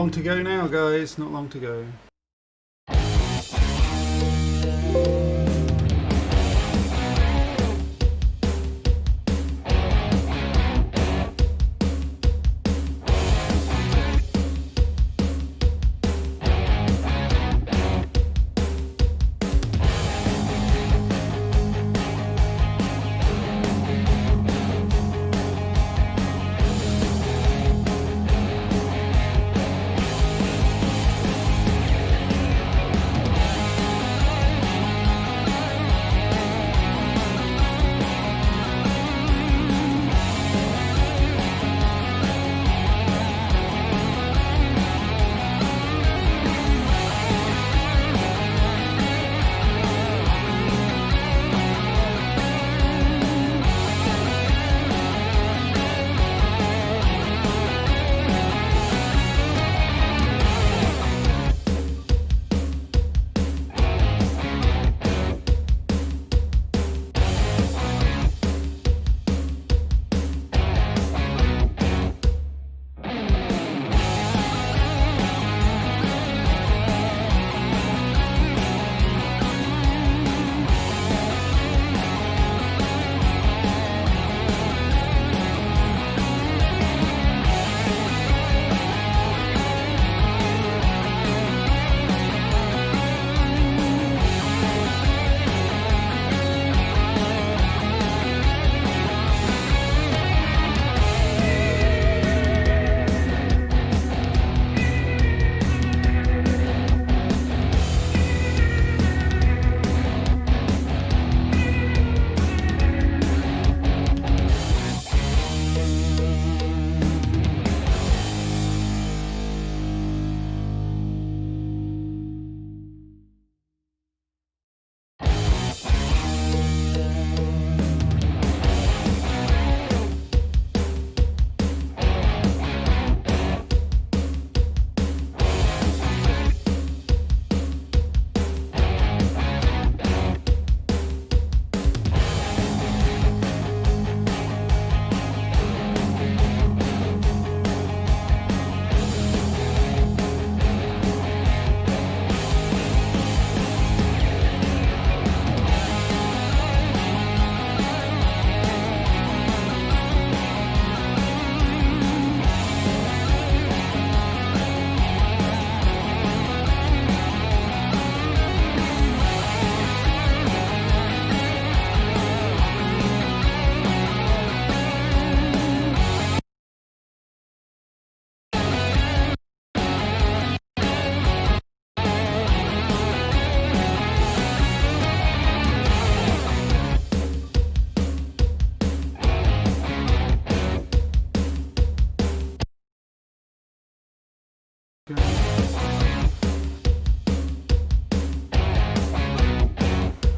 long to go now, guys. Not long to go.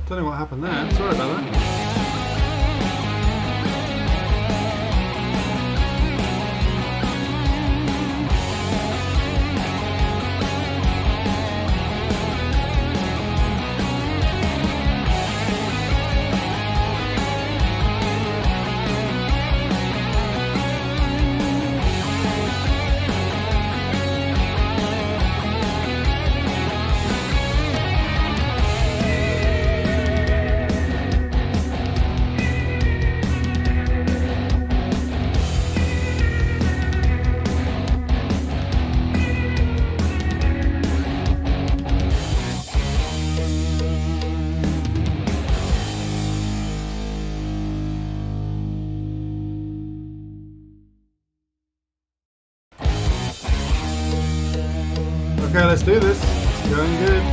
Don't know what happened there. Sorry about that. Okay, let's do this. It's going good.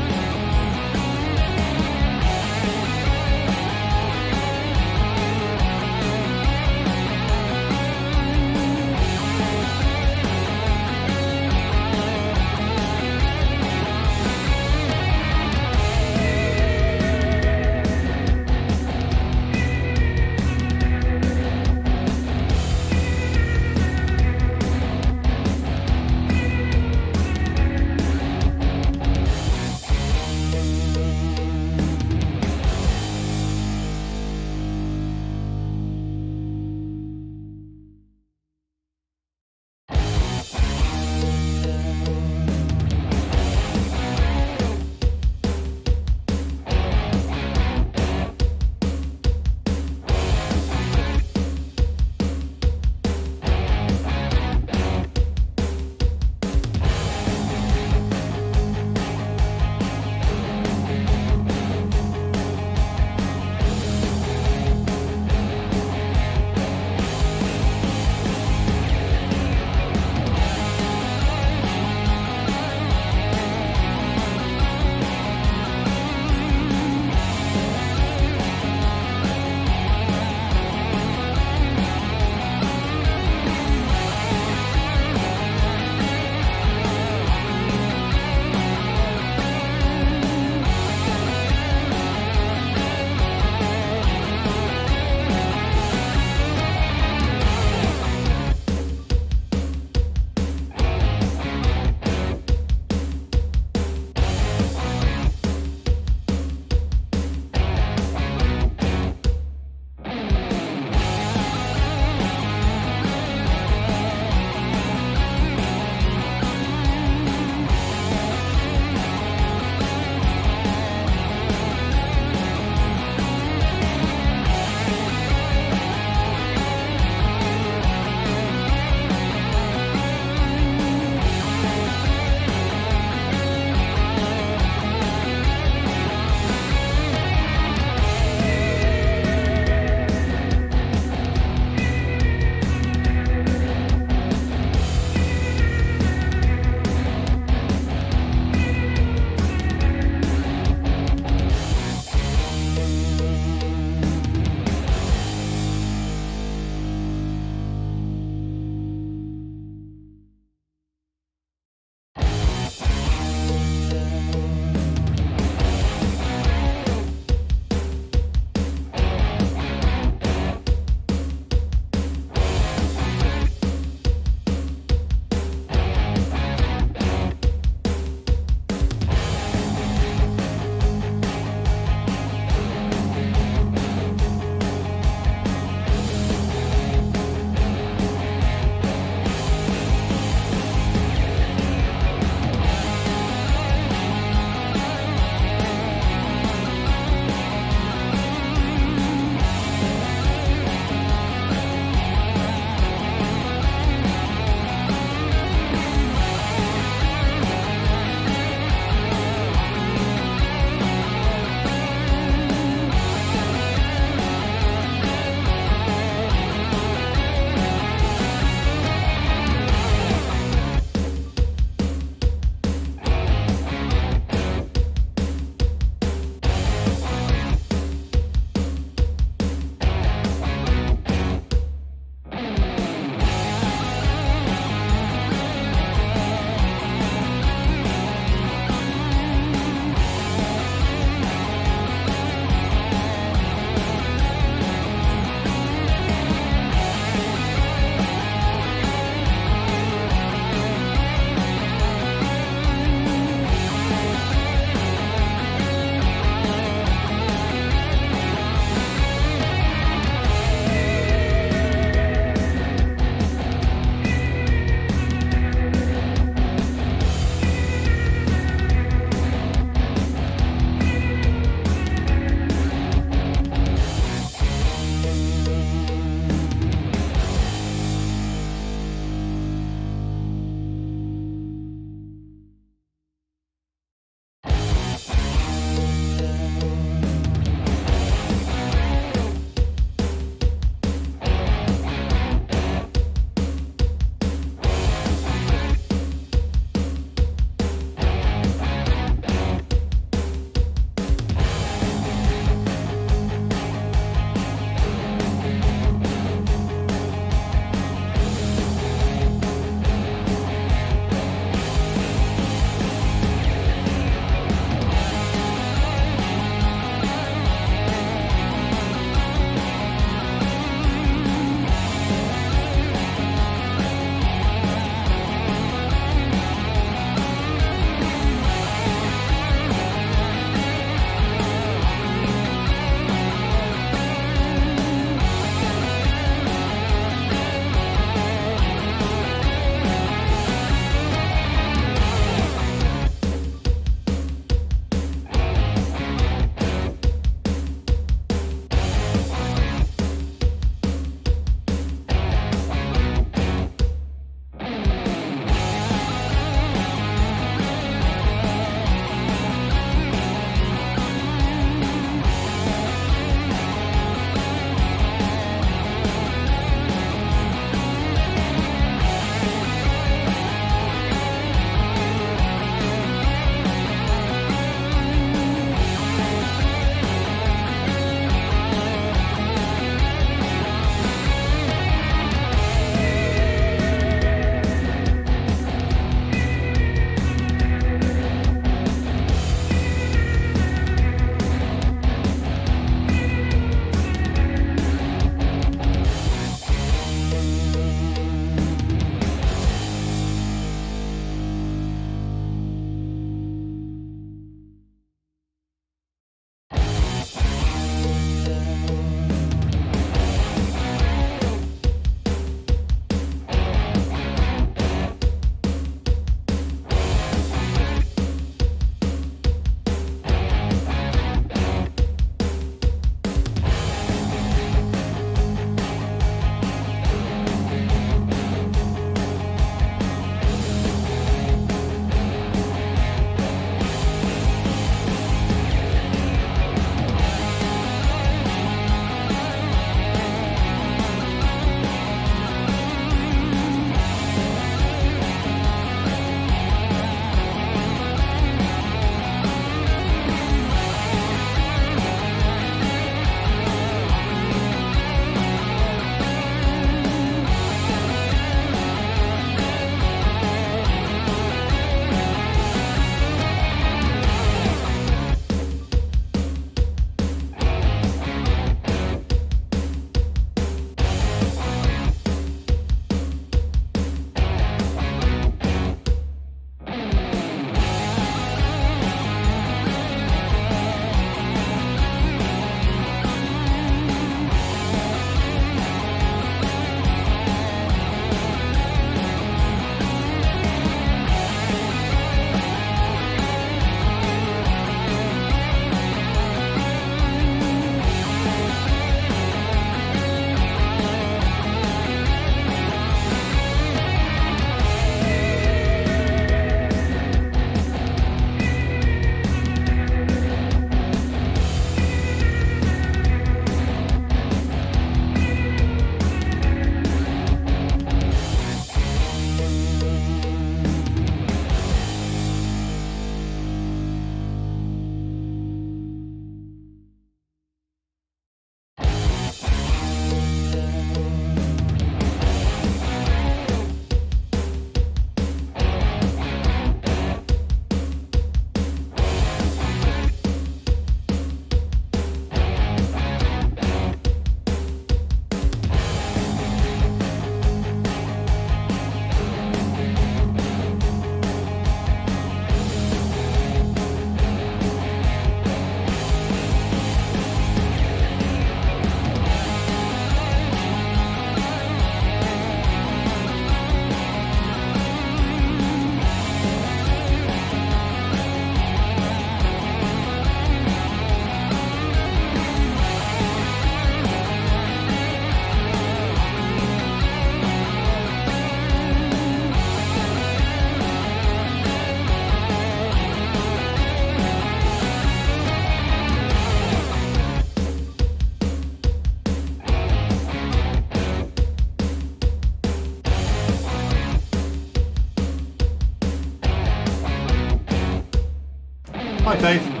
Faith.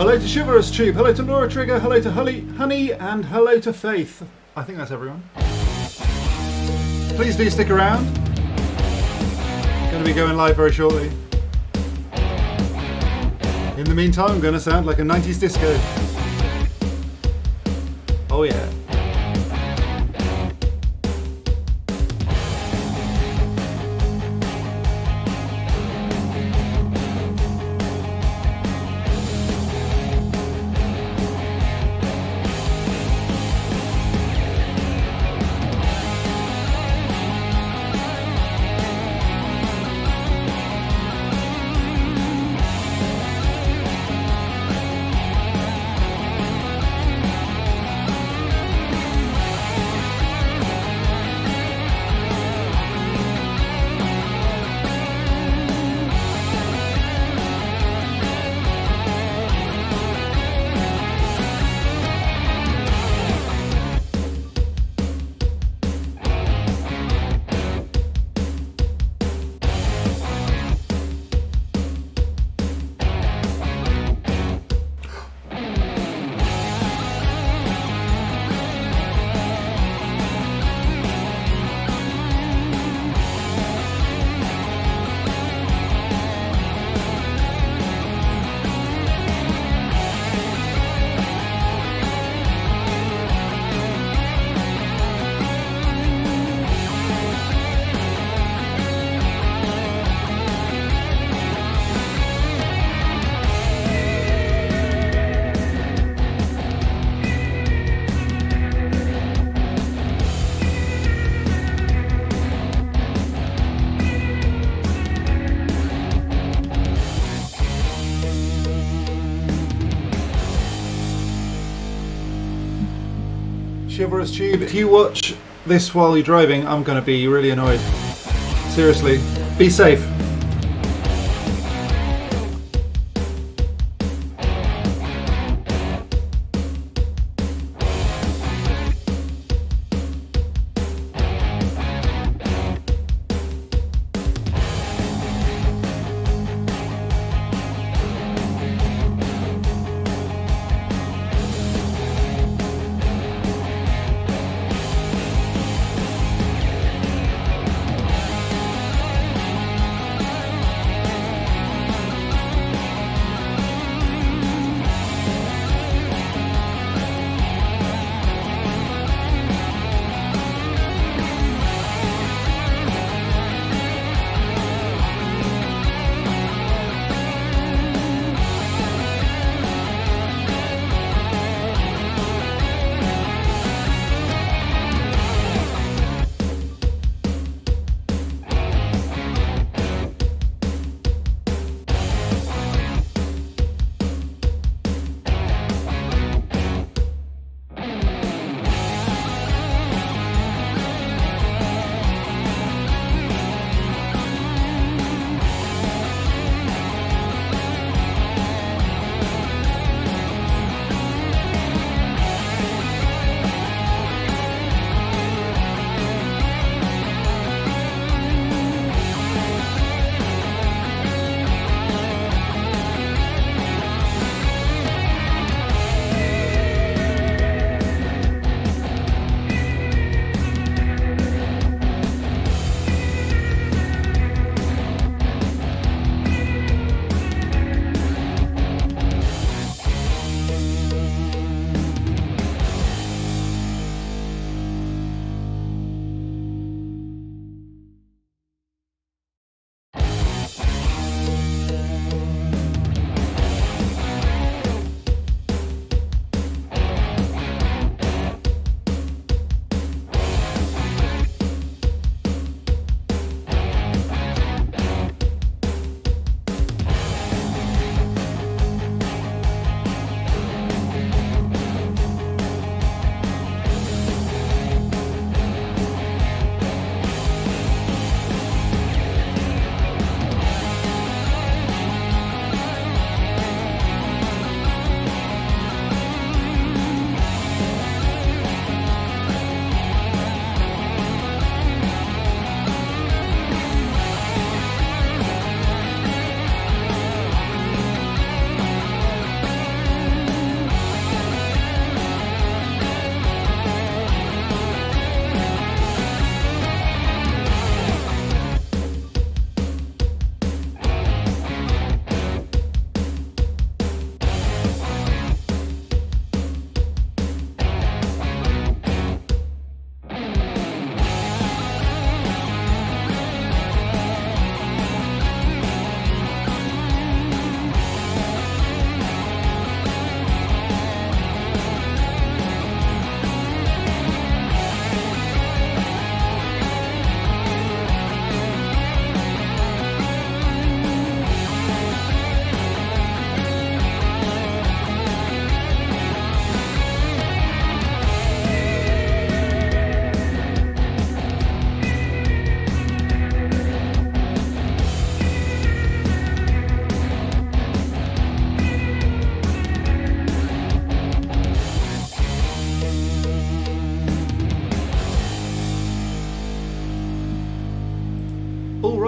Hello to Chivalrous Tube, hello to Laura Trigger, hello to Honey, and hello to Faith. I think that's everyone. Please do stick around. Going to be going live very shortly. In the meantime, I'm going to sound like a 90s disco. Oh yeah. Chivalrous Tube, if you watch this while you're driving, I'm going to be really annoyed. Seriously, be safe.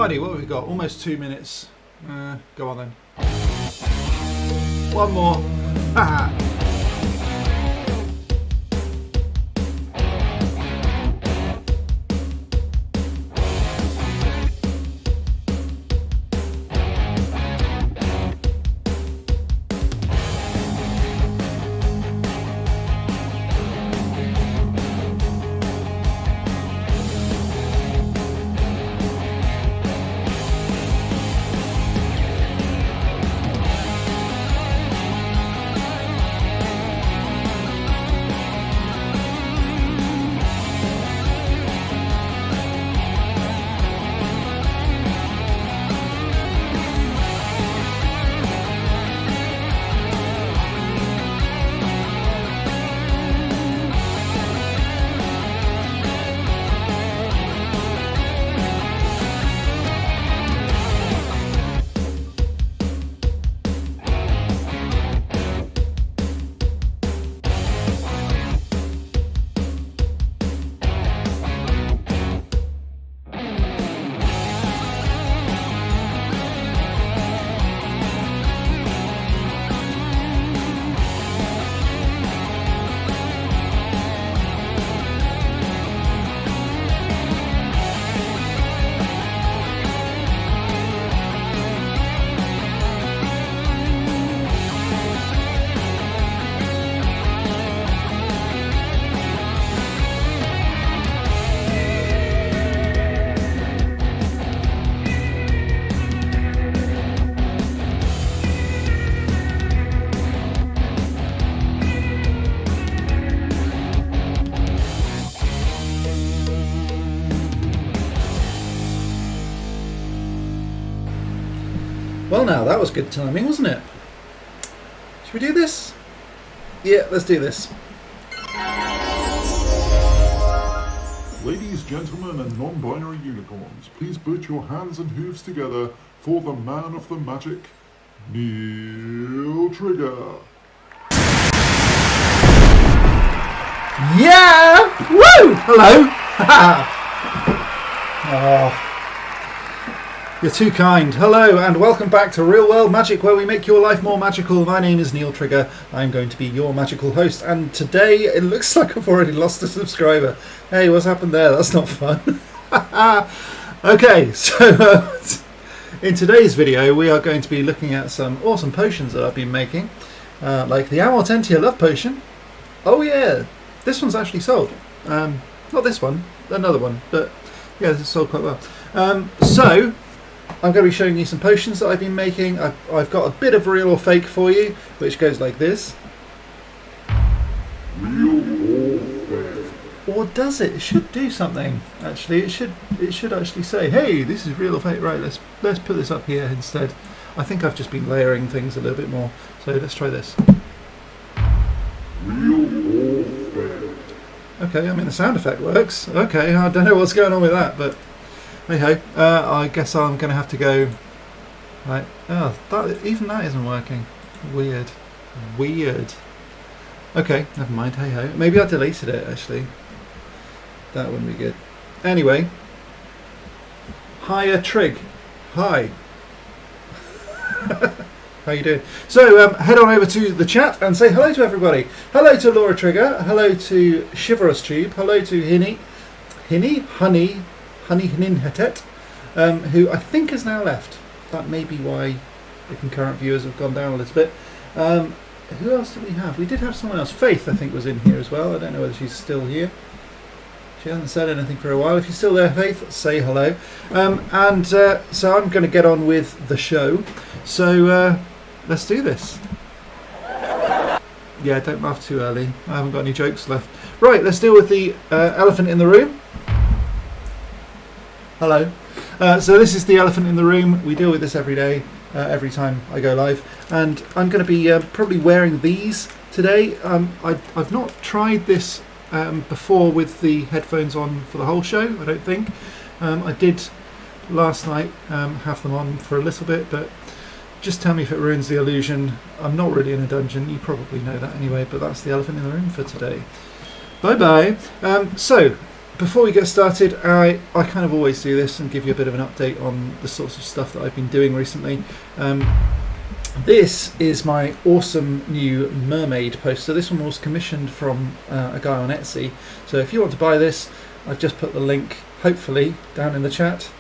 Righty, what have we got? Almost 2 minutes. Go on then. One more. Haha. Well now, that was good timing, wasn't it? Should we do this? Yeah, let's do this. Ladies, gentlemen, and non-binary unicorns, please put your hands and hooves together for the man of the magic, Neil Trigger. Yeah! Woo! Hello! Oh. You're too kind. Hello and welcome back to Real World Magic, where we make your life more magical. My name is Neil Trigger. I'm going to be your magical host, and today it looks like I've already lost a subscriber. Hey, what's happened there? That's not fun. Okay, so in today's video we are going to be looking at some awesome potions that I've been making, like the Amortentia Love Potion. Oh yeah, this one's actually sold. Not this one, another one, but yeah, this is sold quite well. So I'm going to be showing you some potions that I've been making. I've got a bit of real or fake for you, which goes like this. Real or fake? Or does it? It should do something. Actually, it should actually say, "Hey, this is real or fake." Right, let's put this up here instead. I think I've just been layering things a little bit more. So let's try this. Real or fake? Okay, I mean the sound effect works. Okay, I don't know what's going on with that, but hey ho. I guess I'm going to have to go. Right. Oh, even that isn't working. Weird. Okay, never mind. Hey ho. Maybe I deleted it actually. That wouldn't be good. Anyway. Hiya Trig. Hi. How you doing? So head on over to the chat and say hello to everybody. Hello to Laura Trigger. Hello to Chivalrous Tube. Hello to Honey Hninhetet, who I think has now left. That may be why the concurrent viewers have gone down a little bit. Who else did we have? We did have someone else. Faith, I think, was in here as well. I don't know whether she's still here. She hasn't said anything for a while. If you're still there, Faith, say hello. So I'm going to get on with the show. So let's do this. Yeah, don't laugh too early. I haven't got any jokes left. Right, let's deal with the elephant in the room. Hello. So this is the elephant in the room. We deal with this every day, every time I go live. And I'm going to be probably wearing these today. I've not tried this before with the headphones on for the whole show, I don't think. I did last night have them on for a little bit, but just tell me if it ruins the illusion. I'm not really in a dungeon. You probably know that anyway, but that's the elephant in the room for today. Bye-bye. So, before we get started, I kind of always do this and give you a bit of an update on the sorts of stuff that I've been doing recently. This is my awesome new mermaid poster. This one was commissioned from a guy on Etsy. So if you want to buy this, I've just put the link, hopefully, down in the chat.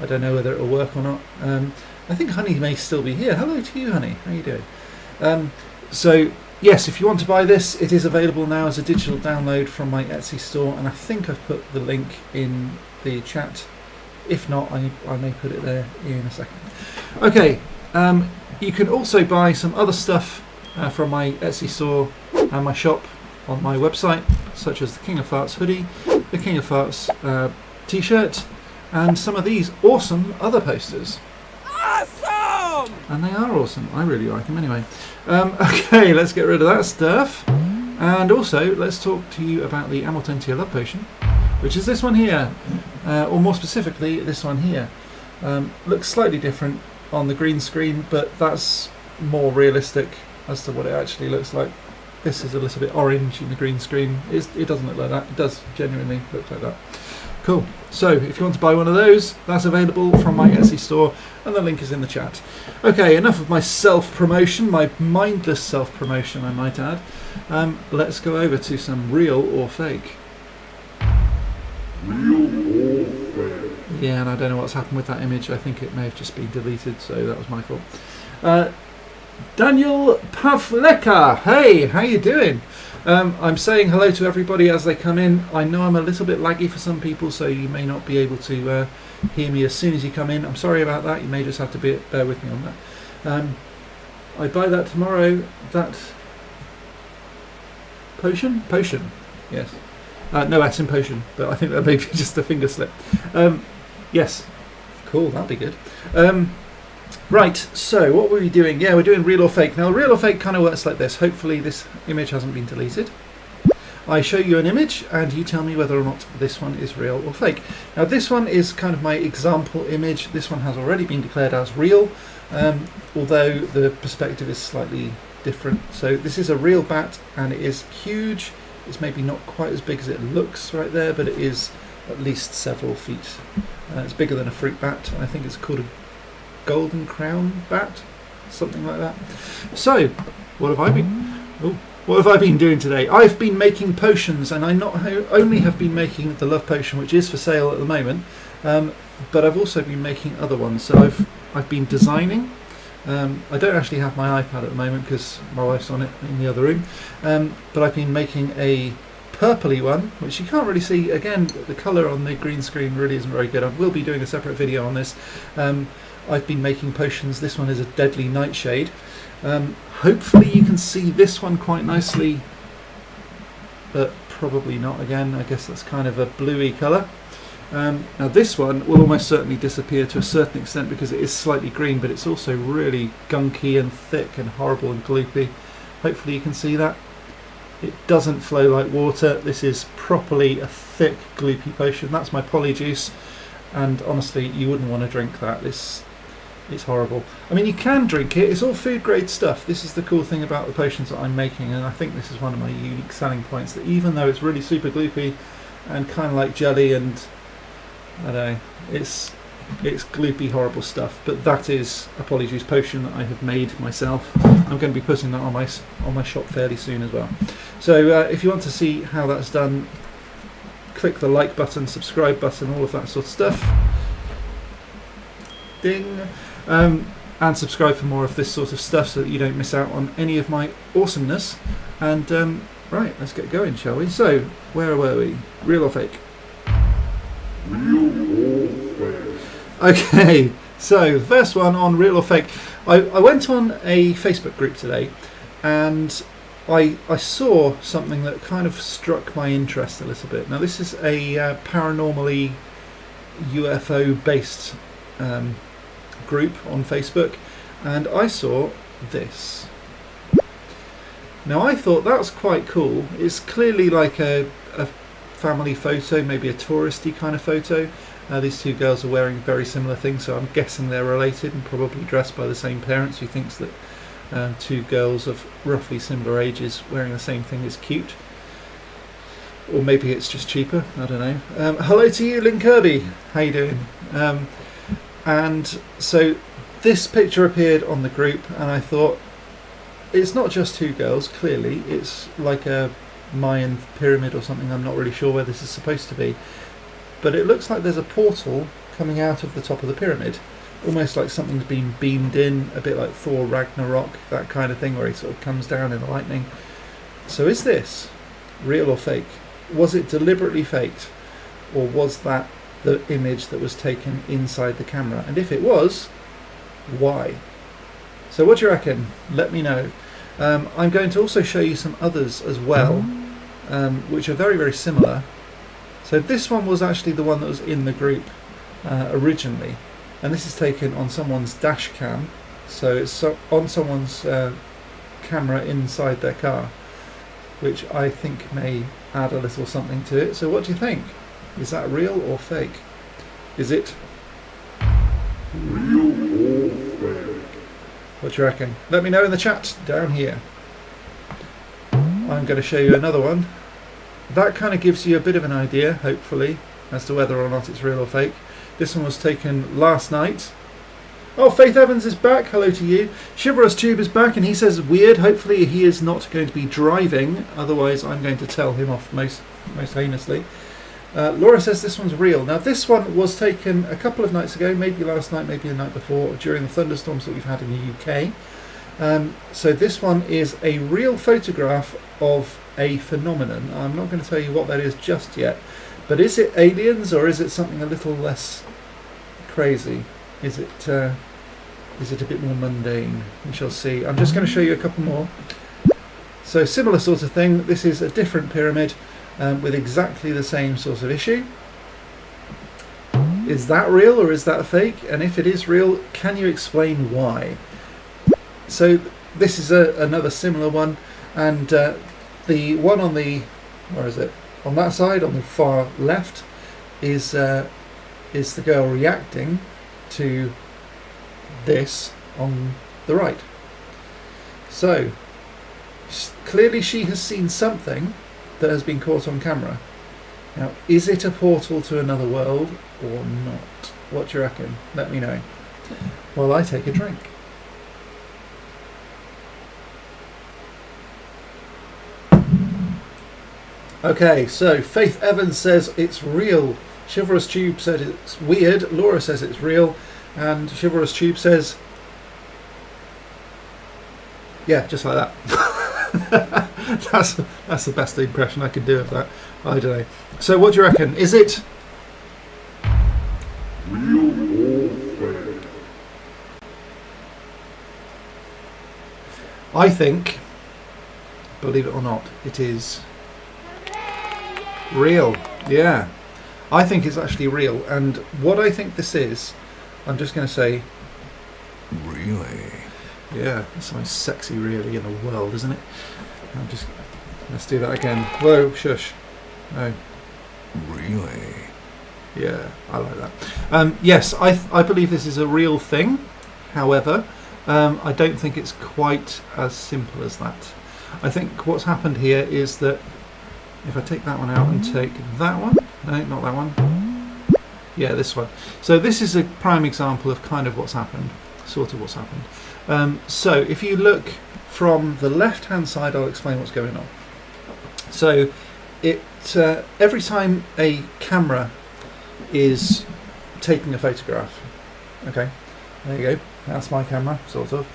I don't know whether it'll work or not. I think Honey may still be here. Hello to you, Honey. How are you doing? So yes, if you want to buy this, it is available now as a digital download from my Etsy store, and I think I've put the link in the chat. If not, I may put it there in a second. Okay, you can also buy some other stuff from my Etsy store and my shop on my website, such as the King of Farts hoodie, the King of Farts t-shirt, and some of these awesome other posters. Awesome! And they are awesome. I really like them anyway. Okay, let's get rid of that stuff. And also, let's talk to you about the Amortentia Love Potion, which is this one here. Or more specifically, this one here. Looks slightly different on the green screen, but that's more realistic as to what it actually looks like. This is a little bit orange in the green screen. It doesn't look like that. It does genuinely look like that. Cool. So if you want to buy one of those, that's available from my Etsy store, and the link is in the chat. Okay, enough of my self-promotion, my mindless self-promotion, I might add. Let's go over to some real or fake. Real or fake? Yeah, and I don't know what's happened with that image. I think it may have just been deleted, so that was my fault. Daniel Pavleka, hey, how you doing? I'm saying hello to everybody as they come in. I know I'm a little bit laggy for some people, so you may not be able to hear me as soon as you come in. I'm sorry about that. You may just have to bear with me on that. I buy that tomorrow. That potion? Potion, yes. No, that's in potion, but I think that may be just a finger slip. Yes, cool, that'll be good. Right, so what were we doing? Yeah, we're doing real or fake. Now, real or fake kind of works like this. Hopefully this image hasn't been deleted. I show you an image and you tell me whether or not this one is real or fake. Now, this one is kind of my example image. This one has already been declared as real, although the perspective is slightly different. So this is a real bat and it is huge. It's maybe not quite as big as it looks right there, but it is at least several feet. It's bigger than a fruit bat. I think it's called a golden crown bat, something like that. So, what have I been doing today? I've been making potions, and I not only have been making the love potion, which is for sale at the moment, but I've also been making other ones. So I've been designing. I don't actually have my iPad at the moment because my wife's on it in the other room, but I've been making a purpley one, which you can't really see. Again, the colour on the green screen really isn't very good. I will be doing a separate video on this. I've been making potions. This one is a deadly nightshade. Hopefully you can see this one quite nicely, but probably not. Again, I guess that's kind of a bluey colour. Now this one will almost certainly disappear to a certain extent because it is slightly green, but it's also really gunky and thick and horrible and gloopy. Hopefully you can see that. It doesn't flow like water. This is properly a thick gloopy potion. That's my polyjuice, and honestly you wouldn't want to drink that. It's horrible. I mean, you can drink it. It's all food grade stuff. This is the cool thing about the potions that I'm making, and I think this is one of my unique selling points, that even though it's really super gloopy and kind of like jelly and I don't know, it's gloopy horrible stuff, but that is a polyjuice potion that I have made myself. I'm going to be putting that on my shop fairly soon as well. So if you want to see how that's done, click the like button, subscribe button, all of that sort of stuff. Ding. And subscribe for more of this sort of stuff so that you don't miss out on any of my awesomeness. And right, let's get going, shall we? So, where were we? Real or fake? Real or fake? Okay, so the first one on real or fake. I went on a Facebook group today and I saw something that kind of struck my interest a little bit. Now this is a paranormally UFO based group on Facebook, and I saw this. Now I thought that was quite cool. It's clearly like a family photo, maybe a touristy kind of photo. These two girls are wearing very similar things, so I'm guessing they're related and probably dressed by the same parents, who thinks that two girls of roughly similar ages wearing the same thing is cute. Or maybe it's just cheaper, I don't know. Hello to you, Lynn Kirby. How you doing? And so this picture appeared on the group, and I thought, it's not just two girls, clearly. It's like a Mayan pyramid or something. I'm not really sure where this is supposed to be. But it looks like there's a portal coming out of the top of the pyramid. Almost like something's been beamed in, a bit like Thor Ragnarok, that kind of thing, where he sort of comes down in the lightning. So is this real or fake? Was it deliberately faked? Or was that the image that was taken inside the camera? And if it was, why? So what do you reckon? Let me know. I'm going to also show you some others as well, which are very, very similar. So this one was actually the one that was in the group originally, and this is taken on someone's dash cam, so it's on someone's camera inside their car, which I think may add a little something to it. So what do you think? Is that real or fake? Is it Real or fake? What do you reckon? Let me know in the chat down here. I'm going to show you another one. That kind of gives you a bit of an idea, hopefully, as to whether or not it's real or fake. This one was taken last night. Oh, Faith Evans is back. Hello to you. Chivalrous Tube is back, and he says weird. Hopefully he is not going to be driving. Otherwise, I'm going to tell him off most heinously. Laura says this one's real. Now, this one was taken a couple of nights ago, maybe last night, maybe the night before, during the thunderstorms that we've had in the UK. So this one is a real photograph of a phenomenon. I'm not going to tell you what that is just yet, but is it aliens or is it something a little less crazy? Is it a bit more mundane? We shall see. I'm just going to show you a couple more. So similar sort of thing. This is a different pyramid. With exactly the same sort of issue. Is that real or is that fake? And if it is real, can you explain why? So this is another similar one, and the one on the, where is it? On that side, on the far left, is the girl reacting to this on the right. So clearly she has seen something that has been caught on camera. Now, is it a portal to another world or not? What do you reckon? Let me know while I take a drink. Okay, so Faith Evans says it's real. Chivalrous Tube said it's weird. Laura says it's real. And Chivalrous Tube says, yeah, just like that. That's the best impression I could do of that. I don't know. So what do you reckon? Is it Real or fake? I think, believe it or not, it is real. Yeah. I think it's actually real. And what I think this is, I'm just going to say, Really? yeah, that's the most sexy really in the world, isn't it? Let's do that again. Whoa, shush. No. Really? Yeah, I like that. Yes, I believe this is a real thing. However, I don't think it's quite as simple as that. I think what's happened here is that if I take that one out and take that one, no, not that one. Yeah, this one. So this is a prime example of kind of what's happened, sort of what's happened. So if you look from the left-hand side, I'll explain what's going on. So every time a camera is taking a photograph, okay, there you go, that's my camera, sort of.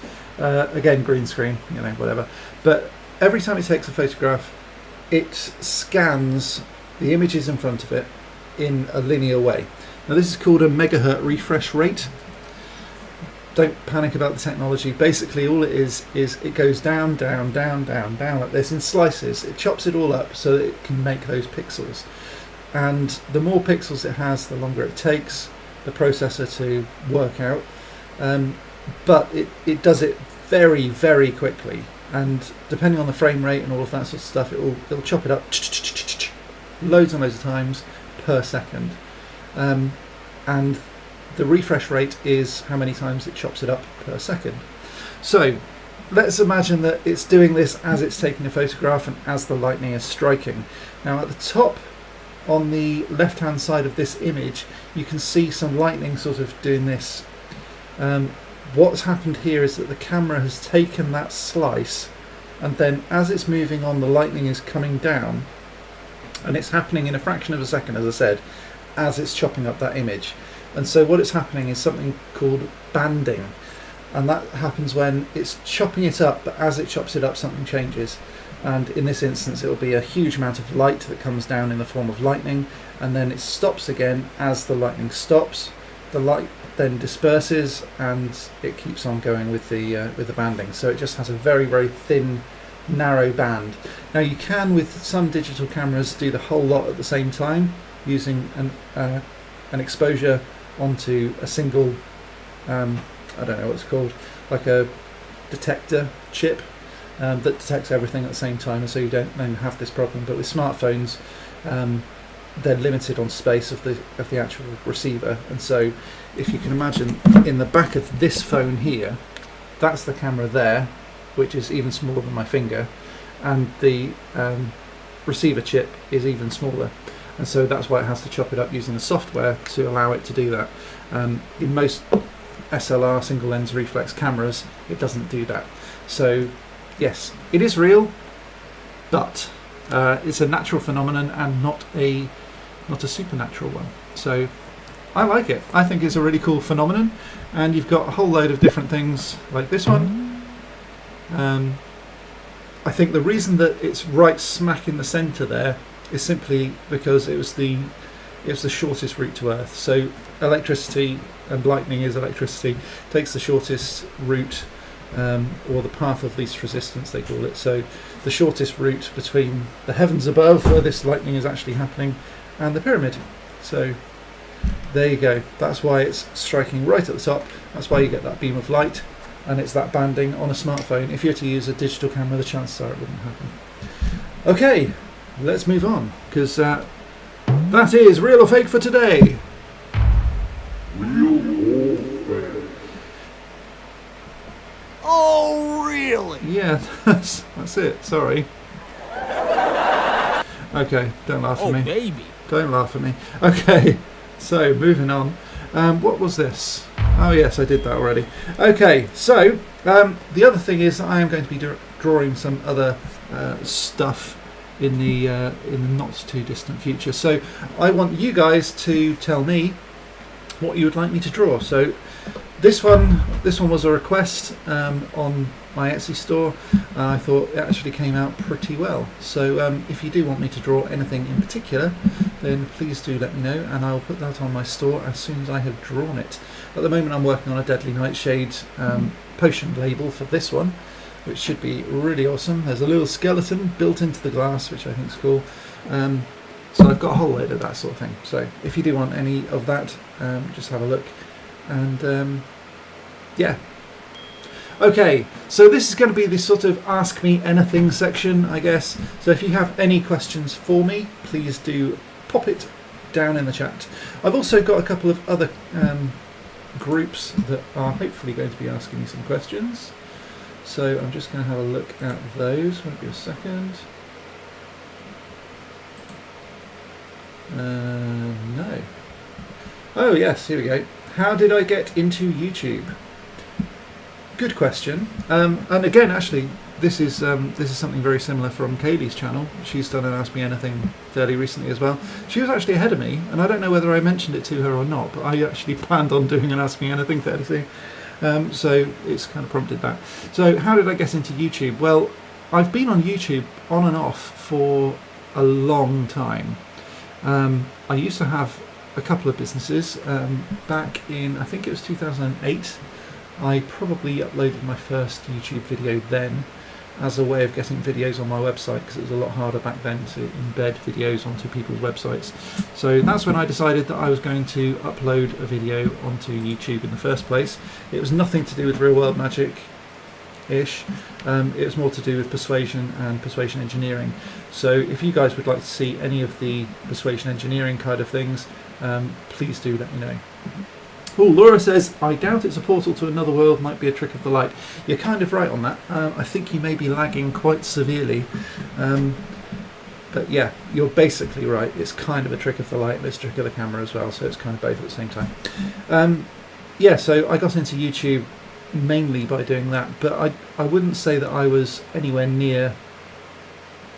Again, green screen, you know, whatever. But every time it takes a photograph, it scans the images in front of it in a linear way. Now this is called a megahertz refresh rate. Don't panic about the technology. Basically all it is it goes down, down, down, down, down like this in slices. It chops it all up so that it can make those pixels. And the more pixels it has, the longer it takes the processor to work out. But it does it very, very quickly. And depending on the frame rate and all of that sort of stuff, it'll chop it up loads and loads of times per second. And the refresh rate is how many times it chops it up per second. So let's imagine that it's doing this as it's taking a photograph and as the lightning is striking. Now at the top on the left hand side of this image you can see some lightning sort of doing this. What's happened here is that the camera has taken that slice, and then as it's moving on the lightning is coming down, and it's happening in a fraction of a second, as I said, as it's chopping up that image. And so what is happening is something called banding, and that happens when it's chopping it up, but as it chops it up something changes, and in this instance it will be a huge amount of light that comes down in the form of lightning, and then it stops again as the lightning stops. The light then disperses and it keeps on going with the banding, so it just has a very, very thin, narrow band. Now you can, with some digital cameras, do the whole lot at the same time using an exposure onto a single I don't know what it's called, like a detector chip that detects everything at the same time, and so you don't then have this problem. But with smartphones they're limited on space of the actual receiver, and so if you can imagine, in the back of this phone here, that's the camera there, which is even smaller than my finger, and the receiver chip is even smaller, and so that's why it has to chop it up using the software to allow it to do that. In most SLR single lens reflex cameras it doesn't do that. So yes, it is real, but it's a natural phenomenon and not a supernatural one. So I like it. I think it's a really cool phenomenon, and you've got a whole load of different things like this one. I think the reason that it's right smack in the centre there is simply because it was the shortest route to Earth. So electricity, and lightning is electricity, takes the shortest route, or the path of least resistance they call it. So the shortest route between the heavens above, where this lightning is actually happening, and the pyramid. So there you go. That's why it's striking right at the top. That's why you get that beam of light, and it's that banding on a smartphone. If you were to use a digital camera, the chances are it wouldn't happen. Okay, let's move on, because that is real or fake for today. Real or fake? Oh, really? Yeah, that's it. Sorry. Okay, don't laugh at me. baby. Don't laugh at me. Okay, so moving on. What was this? Oh yes, I did that already. Okay, so the other thing is I am going to be drawing some other stuff in the not too distant future. So I want you guys to tell me what you would like me to draw. So this one was a request on my Etsy store. I thought it actually came out pretty well. So if you do want me to draw anything in particular, then please do let me know, and I'll put that on my store as soon as I have drawn it. At the moment I'm working on a Deadly Nightshade potion label for this one, which should be really awesome. There's a little skeleton built into the glass, which I think is cool. So I've got a whole load of that sort of thing. So if you do want any of that, just have a look. And yeah. Okay, so this is going to be this sort of Ask Me Anything section, I guess. So if you have any questions for me, please do pop it down in the chat. I've also got a couple of other groups that are hopefully going to be asking me some questions. So I'm just going to have a look at those. Won't be a second. No. Oh yes, here we go. How did I get into YouTube? Good question. And again, actually, this is something very similar from Kaylee's channel. She's done an Ask Me Anything fairly recently as well. She was actually ahead of me, and I don't know whether I mentioned it to her or not, but I actually planned on doing an Ask Me Anything fairly soon. So it's kind of prompted that. So how did I get into YouTube? Well, I've been on YouTube on and off for a long time. I used to have a couple of businesses. Back in, I think it was 2008, I probably uploaded my first YouTube video then as a way of getting videos on my website, because it was a lot harder back then to embed videos onto people's websites. So that's when I decided that I was going to upload a video onto YouTube in the first place. It was nothing to do with real world magic-ish. It was more to do with persuasion and persuasion engineering. So if you guys would like to see any of the persuasion engineering kind of things, please do let me know. Oh, Laura says, I doubt it's a portal to another world, might be a trick of the light. You're kind of right on that. I think you may be lagging quite severely. But yeah, you're basically right. It's kind of a trick of the light and it's a trick of the camera as well, so it's kind of both at the same time. Yeah, so I got into YouTube mainly by doing that, but I wouldn't say that I was anywhere near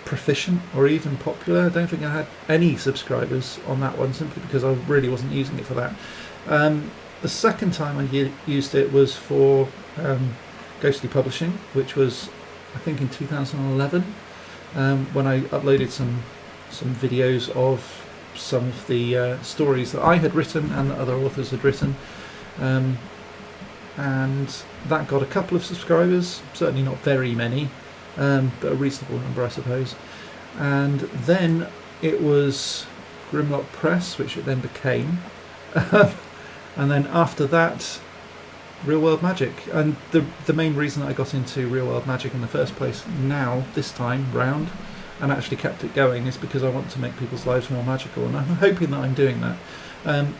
proficient or even popular. I don't think I had any subscribers on that one, simply because I really wasn't using it for that. The second time I used it was for Ghostly Publishing, which was I think in 2011, when I uploaded some videos of some of the stories that I had written and that other authors had written, and that got a couple of subscribers, certainly not very many, but a reasonable number, I suppose. And then it was Grimlock Press, which it then became. And then after that, Real World Magic. And the main reason that I got into Real World Magic in the first place now, this time round, and actually kept it going, is because I want to make people's lives more magical, and I'm hoping that I'm doing that.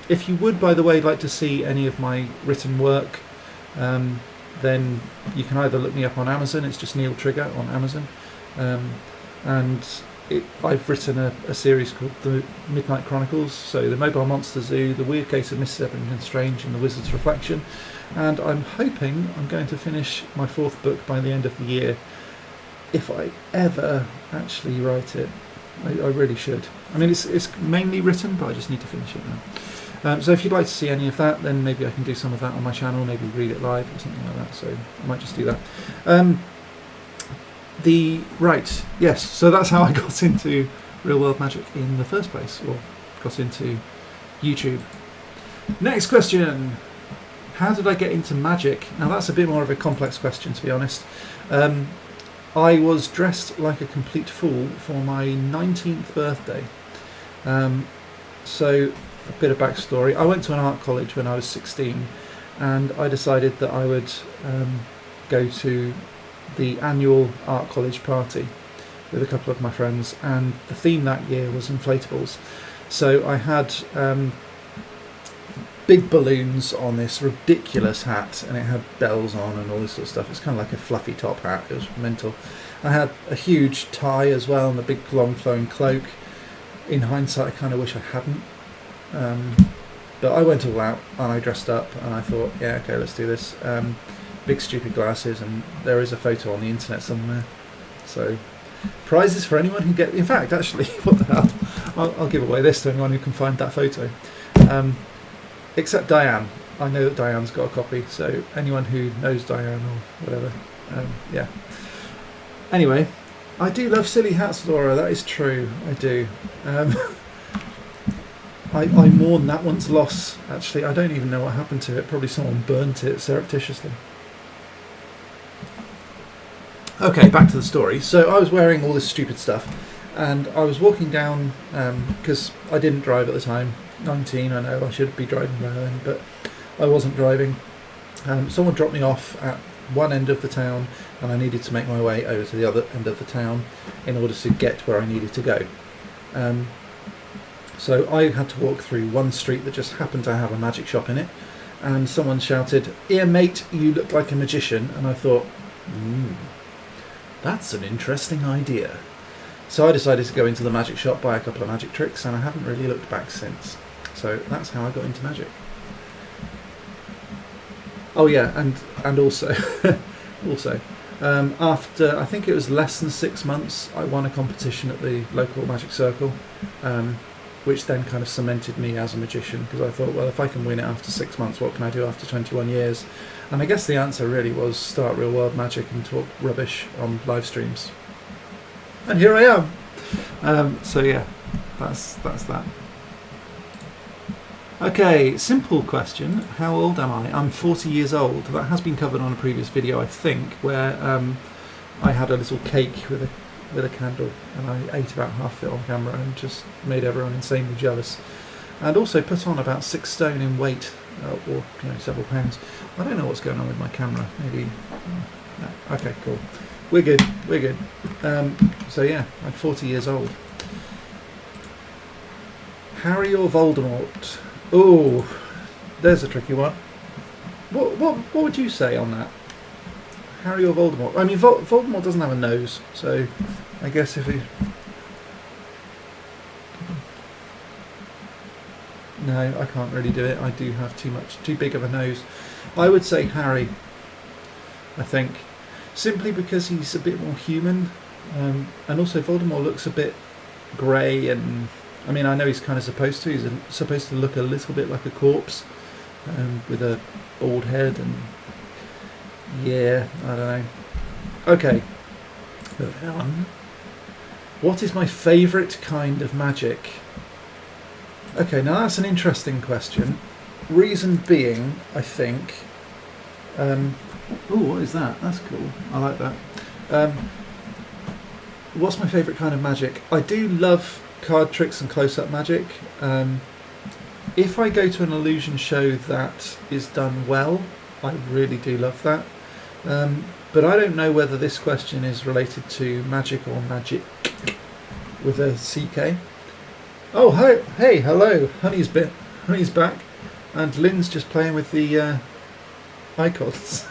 If you would, by the way, like to see any of my written work, then you can either look me up on Amazon. It's just Neil Trigger on Amazon, and I've written a series called The Midnight Chronicles, so the Mobile Monster Zoo, The Weird Case of Mrs. Ebrington Strange, and The Wizard's Reflection. And I'm hoping I'm going to finish my 4th book by the end of the year, if I ever actually write it. I really should. I mean, it's mainly written, but I just need to finish it now. So if you'd like to see any of that, then maybe I can do some of that on my channel, maybe read it live or something like that, so I might just do that. Yes, so that's how I got into Real World Magic in the first place, or got into YouTube. Next question. How did I get into magic? Now that's a bit more of a complex question, to be honest. I was dressed like a complete fool for my 19th birthday. So a bit of backstory. I went to an art college when I was 16, and I decided that I would go to the annual art college party with a couple of my friends, and the theme that year was inflatables. So I had big balloons on this ridiculous hat, and it had bells on and all this sort of stuff. It's kind of like a fluffy top hat. It was mental. I had a huge tie as well and a big long flowing cloak. In hindsight, I kind of wish I hadn't, but I went all out and I dressed up and I thought, yeah, okay, let's do this. Big stupid glasses, and there is a photo on the internet somewhere, so prizes for anyone who in fact, actually, what the hell, I'll give away this to anyone who can find that photo, except Diane. I know that Diane's got a copy, so anyone who knows Diane or whatever, yeah. Anyway, I do love silly hats, Laura, that is true, I do. I mourn that one's loss, actually. I don't even know what happened to it. Probably someone burnt it surreptitiously. Okay, back to the story. So I was wearing all this stupid stuff, and I was walking down, because I didn't drive at the time. 19, I know I should be driving by then, but I wasn't driving. Someone dropped me off at one end of the town, and I needed to make my way over to the other end of the town in order to get where I needed to go. So I had to walk through one street that just happened to have a magic shop in it, and someone shouted, "Here mate, you look like a magician," and I thought, that's an interesting idea. So I decided to go into the magic shop, buy a couple of magic tricks, and I haven't really looked back since. So that's how I got into magic. Oh yeah, and also, after I think it was less than 6 months, I won a competition at the local magic circle, which then kind of cemented me as a magician, because I thought, well, if I can win it after 6 months, what can I do after 21 years? And I guess the answer really was start Real World Magic and talk rubbish on live streams. And here I am. So yeah, that's that. Okay, simple question. How old am I? I'm 40 years old. That has been covered on a previous video, I think, where I had a little cake with a candle, and I ate about half of it on camera and just made everyone insanely jealous. And also put on about 6 stone in weight, or several pounds. I don't know what's going on with my camera. Maybe. No. Okay, cool. We're good. So yeah, I'm 40 years old. Harry or Voldemort? Oh, there's a tricky one. What would you say on that? Harry or Voldemort? I mean, Voldemort doesn't have a nose, so I guess if he... No, I can't really do it. I do have too big of a nose. I would say Harry, I think. Simply because he's a bit more human. And also Voldemort looks a bit grey and... I mean, I know he's kind of supposed to. He's supposed to look a little bit like a corpse. With a bald head and... Yeah, I don't know. Okay. Moving on. What is my favourite kind of magic? Okay, now that's an interesting question. Reason being, I think... oh, what is that? That's cool. I like that. What's my favourite kind of magic? I do love card tricks and close-up magic. If I go to an illusion show that is done well, I really do love that. But I don't know whether this question is related to magic or magic with a CK. Oh, hey, hello. Honey's back. And Lynn's just playing with the icons.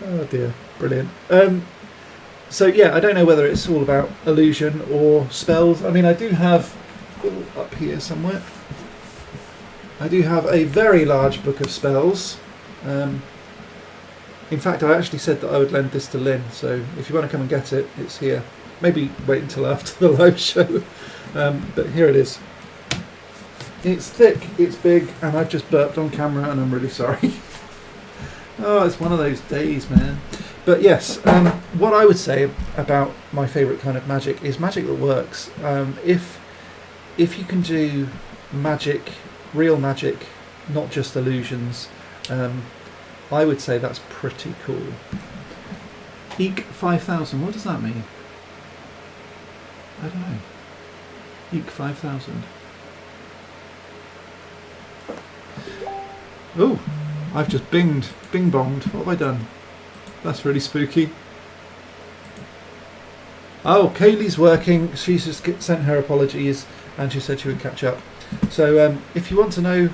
Oh dear, brilliant. So yeah, I don't know whether it's all about illusion or spells. I mean, I do have, up here somewhere, I do have a very large book of spells. In fact, I actually said that I would lend this to Lynn, so if you want to come and get it, it's here. Maybe wait until after the live show, but here it is. It's thick, it's big, and I've just burped on camera and I'm really sorry. Oh, it's one of those days, man. But yes, what I would say about my favourite kind of magic is magic that works. If you can do magic, real magic, not just illusions, I would say that's pretty cool. Eek 5000, what does that mean? I don't know. Eek 5000. Oh, I've just bing bonged. What have I done? That's really spooky. Oh, Kaylee's working. She's just sent her apologies and she said she would catch up. So if you want to know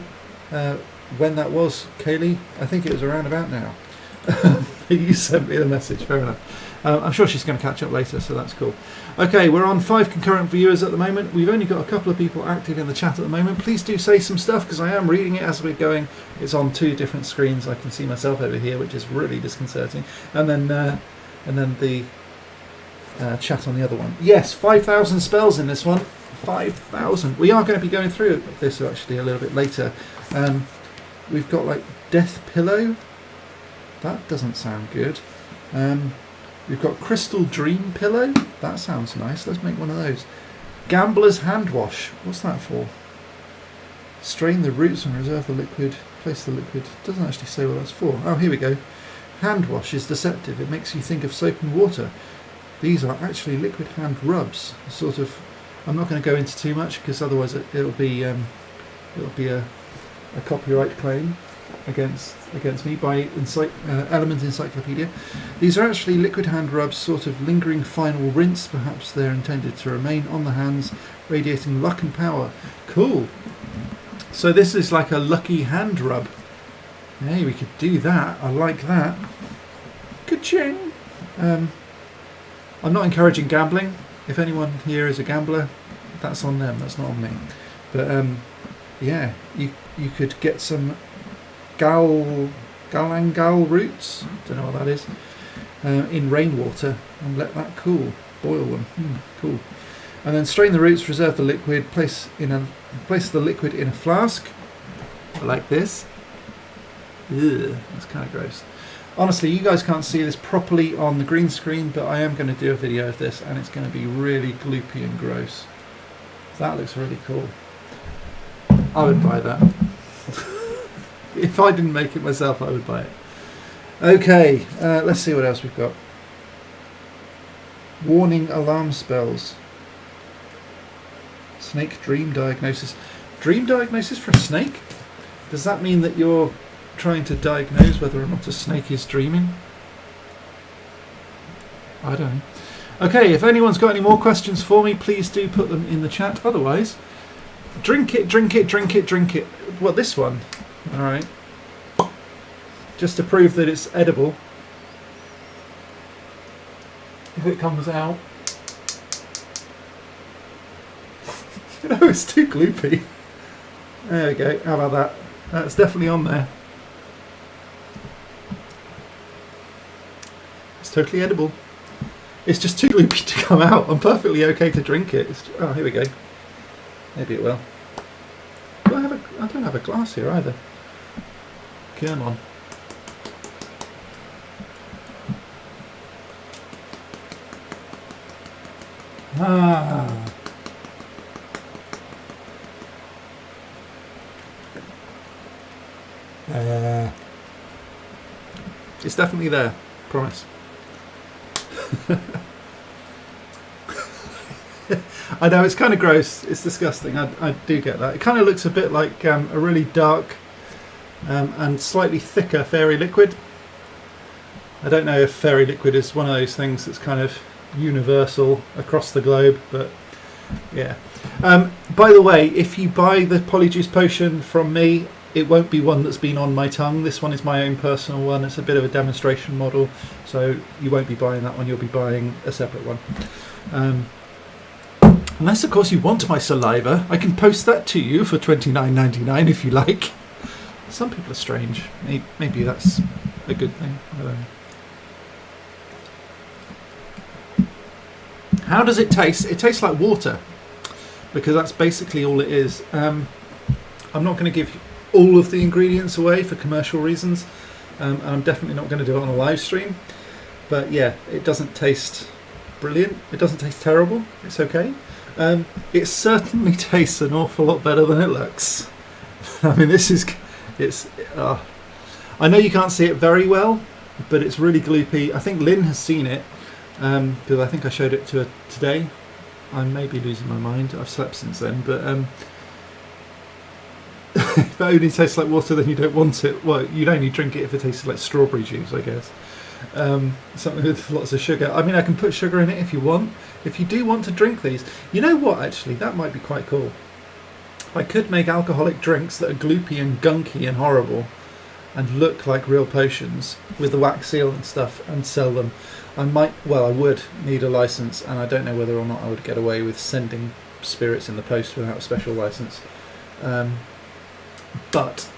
when that was, Kaylee, I think it was around about now. You sent me the message, fair enough. I'm sure she's going to catch up later, so that's cool. Okay, we're on 5 concurrent viewers at the moment. We've only got a couple of people active in the chat at the moment. Please do say some stuff, because I am reading it as we're going. It's on 2 different screens. I can see myself over here, which is really disconcerting. And then the chat on the other one. Yes, 5,000 spells in this one. 5,000. We are going to be going through this actually a little bit later. We've got like Death Pillow. That doesn't sound good. We've got Crystal Dream Pillow. That sounds nice. Let's make one of those. Gambler's Hand Wash. What's that for? Strain the roots and reserve the liquid. Place the liquid. Doesn't actually say what that's for. Oh, here we go. Hand wash is deceptive. It makes you think of soap and water. These are actually liquid hand rubs. Sort of. I'm not going to go into too much because otherwise it'll be a copyright claim against me by Element Encyclopedia. These are actually liquid hand rubs, sort of lingering final rinse. Perhaps they're intended to remain on the hands, radiating luck and power. Cool. So this is like a lucky hand rub. Hey, we could do that. I like that. Ka-ching. I'm not encouraging gambling. If anyone here is a gambler, that's on them. That's not on me. But yeah, you could get some galangal roots, don't know what that is, in rainwater and let that cool. Boil them. Cool. And then strain the roots, reserve the liquid, place the liquid in a flask like this. Ugh, that's kind of gross. Honestly, you guys can't see this properly on the green screen, but I am going to do a video of this and it's going to be really gloopy and gross. That looks really cool. I would buy that. If I didn't make it myself, I would buy it. Okay, let's see what else we've got. Warning alarm spells. Snake dream diagnosis. Dream diagnosis for a snake? Does that mean that you're trying to diagnose whether or not a snake is dreaming? I don't know. Okay, if anyone's got any more questions for me, please do put them in the chat. Otherwise, Drink it, drink it, drink it, drink it. What, this one? All right. Just to prove that it's edible. If it comes out. You know, it's too gloopy. There we go. How about that? That's definitely on there. It's totally edible. It's just too gloopy to come out. I'm perfectly okay to drink it. Oh, here we go. Maybe it will. I don't have a glass here either. Come on. Ah. It's definitely there. Promise. I know, it's kind of gross. It's disgusting. I do get that. It kind of looks a bit like a really dark and slightly thicker fairy liquid. I don't know if fairy liquid is one of those things that's kind of universal across the globe, but yeah. By the way, if you buy the Polyjuice potion from me, it won't be one that's been on my tongue. This one is my own personal one. It's a bit of a demonstration model, so you won't be buying that one. You'll be buying a separate one. Unless, of course, you want my saliva. I can post that to you for $29.99 if you like. Some people are strange. Maybe that's a good thing. I don't know. How does it taste? It tastes like water, because that's basically all it is. I'm not going to give all of the ingredients away for commercial reasons, and I'm definitely not going to do it on a live stream. But yeah, it doesn't taste brilliant. It doesn't taste terrible. It's okay. It certainly tastes an awful lot better than it looks. I mean, I know you can't see it very well, but it's really gloopy. I think Lynn has seen it, because I think I showed it to her today. I may be losing my mind. I've slept since then, but if it only tastes like water, then you don't want it. Well, you'd only drink it if it tasted like strawberry juice, I guess. Something with lots of sugar. I mean, I can put sugar in it if you want. If you do want to drink these, you know what, actually, that might be quite cool. I could make alcoholic drinks that are gloopy and gunky and horrible and look like real potions with the wax seal and stuff and sell them. I would need a license, and I don't know whether or not I would get away with sending spirits in the post without a special license. But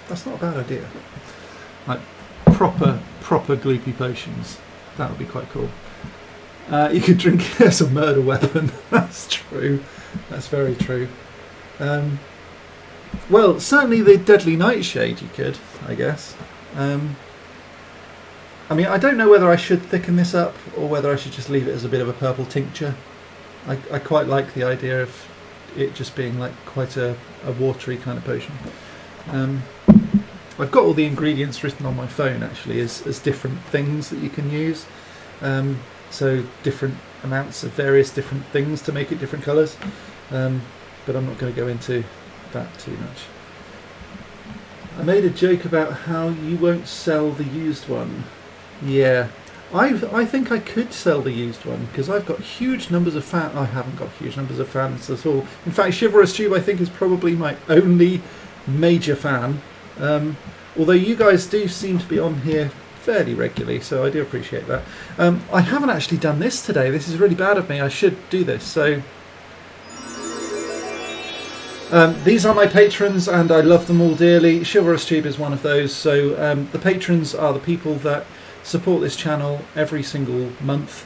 that's not a bad idea. Like proper gloopy potions. That would be quite cool. You could drink it as a murder weapon. That's true. That's very true. Well, certainly the Deadly Nightshade you could, I guess. I mean, I don't know whether I should thicken this up or whether I should just leave it as a bit of a purple tincture. I quite like the idea of it just being like quite a watery kind of potion. I've got all the ingredients written on my phone actually as different things that you can use. So different amounts of various different things to make it different colours. But I'm not going to go into that too much. I made a joke about how you won't sell the used one. Yeah, I think I could sell the used one because I've got huge numbers of fans. I haven't got huge numbers of fans at all. In fact, Chivalrous Tube I think is probably my only major fan. Although you guys do seem to be on here fairly regularly, so I do appreciate that. I haven't actually done this today. This is really bad of me. I should do this. So these are my patrons, and I love them all dearly. Chivalrous Tube is one of those. So the patrons are the people that support this channel every single month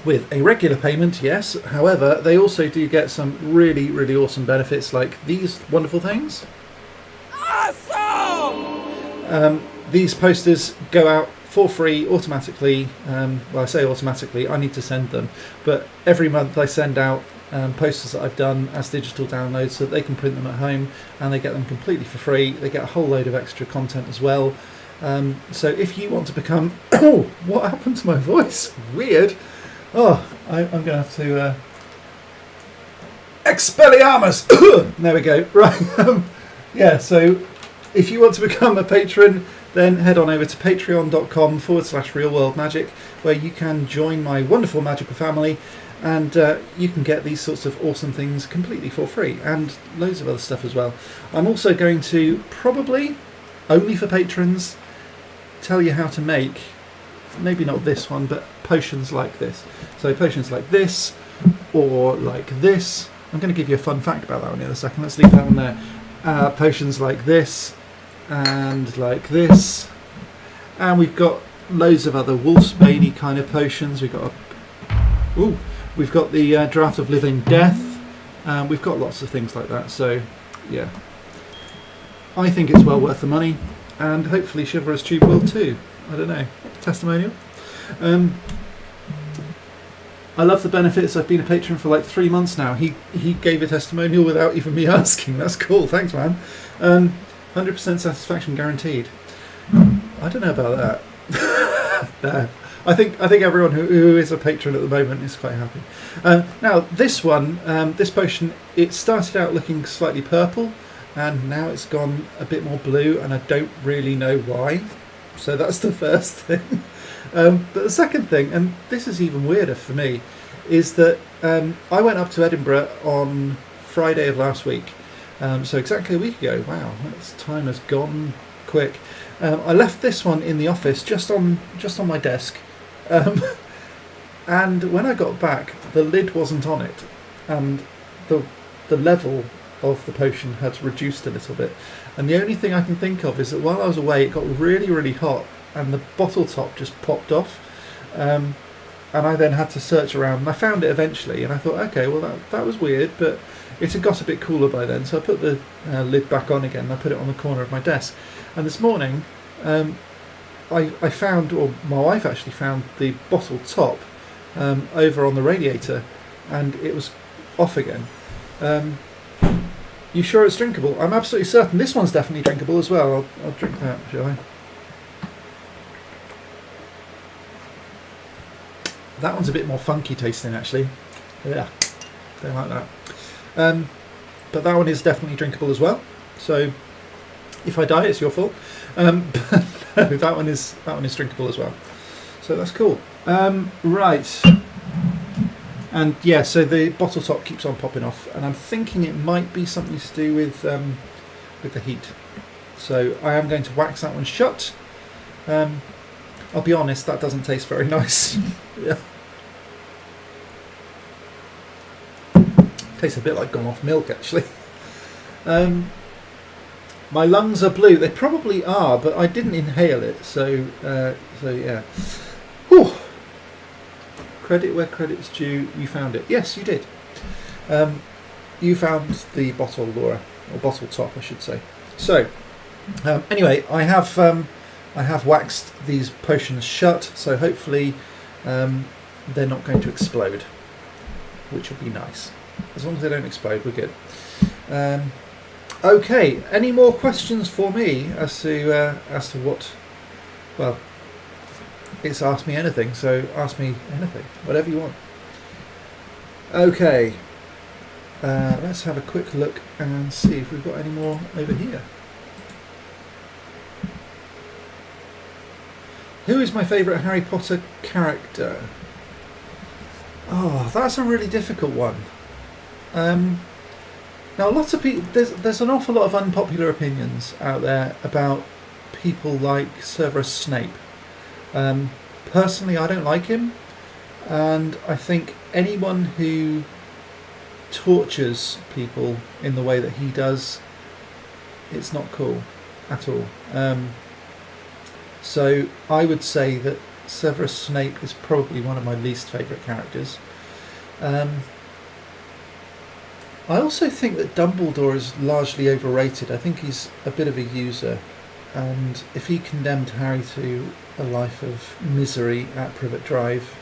with a regular payment, yes. However, they also do get some really, really awesome benefits like these wonderful things. Awesome! These posters go out for free automatically. Well, I say automatically, I need to send them. But every month I send out posters that I've done as digital downloads so that they can print them at home, and they get them completely for free. They get a whole load of extra content as well. So if you want to become... Oh, what happened to my voice? Weird. Oh, I'm going to have to... Expelliarmus! There we go. Right. Yeah, so if you want to become a patron, then head on over to patreon.com/realworldmagic, where you can join my wonderful magical family, and you can get these sorts of awesome things completely for free, and loads of other stuff as well. I'm also going to, probably only for patrons, tell you how to make, maybe not this one, but potions like this. So potions like this, or like this. I'm going to give you a fun fact about that one in a second. Let's leave that one there. Potions like this, and like this, and we've got loads of other Wolfsbane kind of potions. We've got the Draft of Living Death. We've got lots of things like that. So yeah, I think it's well worth the money, and hopefully Chivalrous Tube will too. I don't know. Testimonial. I love the benefits. I've been a patron for like 3 months now. He gave a testimonial without even me asking. That's cool. Thanks, man. 100% satisfaction guaranteed. I don't know about that. No. I think everyone who is a patron at the moment is quite happy. Now this one, this potion, it started out looking slightly purple, and now it's gone a bit more blue, and I don't really know why. So that's the first thing. But the second thing, and this is even weirder for me, is that I went up to Edinburgh on Friday of last week. So exactly a week ago. Wow, time has gone quick. I left this one in the office, just on my desk, and when I got back, the lid wasn't on it, and the level of the potion had reduced a little bit. And the only thing I can think of is that while I was away, it got really, really hot, and the bottle top just popped off. And I then had to search around, and I found it eventually, and I thought, okay, well that was weird, but it had got a bit cooler by then, so I put the lid back on again, and I put it on the corner of my desk. And this morning, I found, or my wife actually found, the bottle top over on the radiator, and it was off again. You sure it's drinkable? I'm absolutely certain this one's definitely drinkable as well. I'll drink that, shall I? That one's a bit more funky tasting, actually. Yeah, don't like that. But that one is definitely drinkable as well. So if I die, it's your fault. But no, that one is drinkable as well. So that's cool. Right. And yeah, so the bottle top keeps on popping off, and I'm thinking it might be something to do with the heat. So I am going to wax that one shut. I'll be honest, that doesn't taste very nice. Yeah. Tastes a bit like gone off milk, actually. My lungs are blue. They probably are, but I didn't inhale it, so yeah. Whew. Credit where credit's due. You found it. Yes, you did. You found the bottle, Laura, or bottle top, I should say. So, anyway, I have waxed these potions shut, so hopefully they're not going to explode, which will be nice. As long as they don't explode, we're good. Okay, any more questions for me as to what? Well, it's ask me anything, so ask me anything, whatever you want. Okay, let's have a quick look and see if we've got any more over here. Who is my favourite Harry Potter character? Oh, that's a really difficult one. Now, lots of people, there's an awful lot of unpopular opinions out there about people like Severus Snape. Personally, I don't like him, and I think anyone who tortures people in the way that he does, it's not cool at all. So I would say that Severus Snape is probably one of my least favourite characters. I also think that Dumbledore is largely overrated. I think he's a bit of a user, and if he condemned Harry to a life of misery at Privet Drive,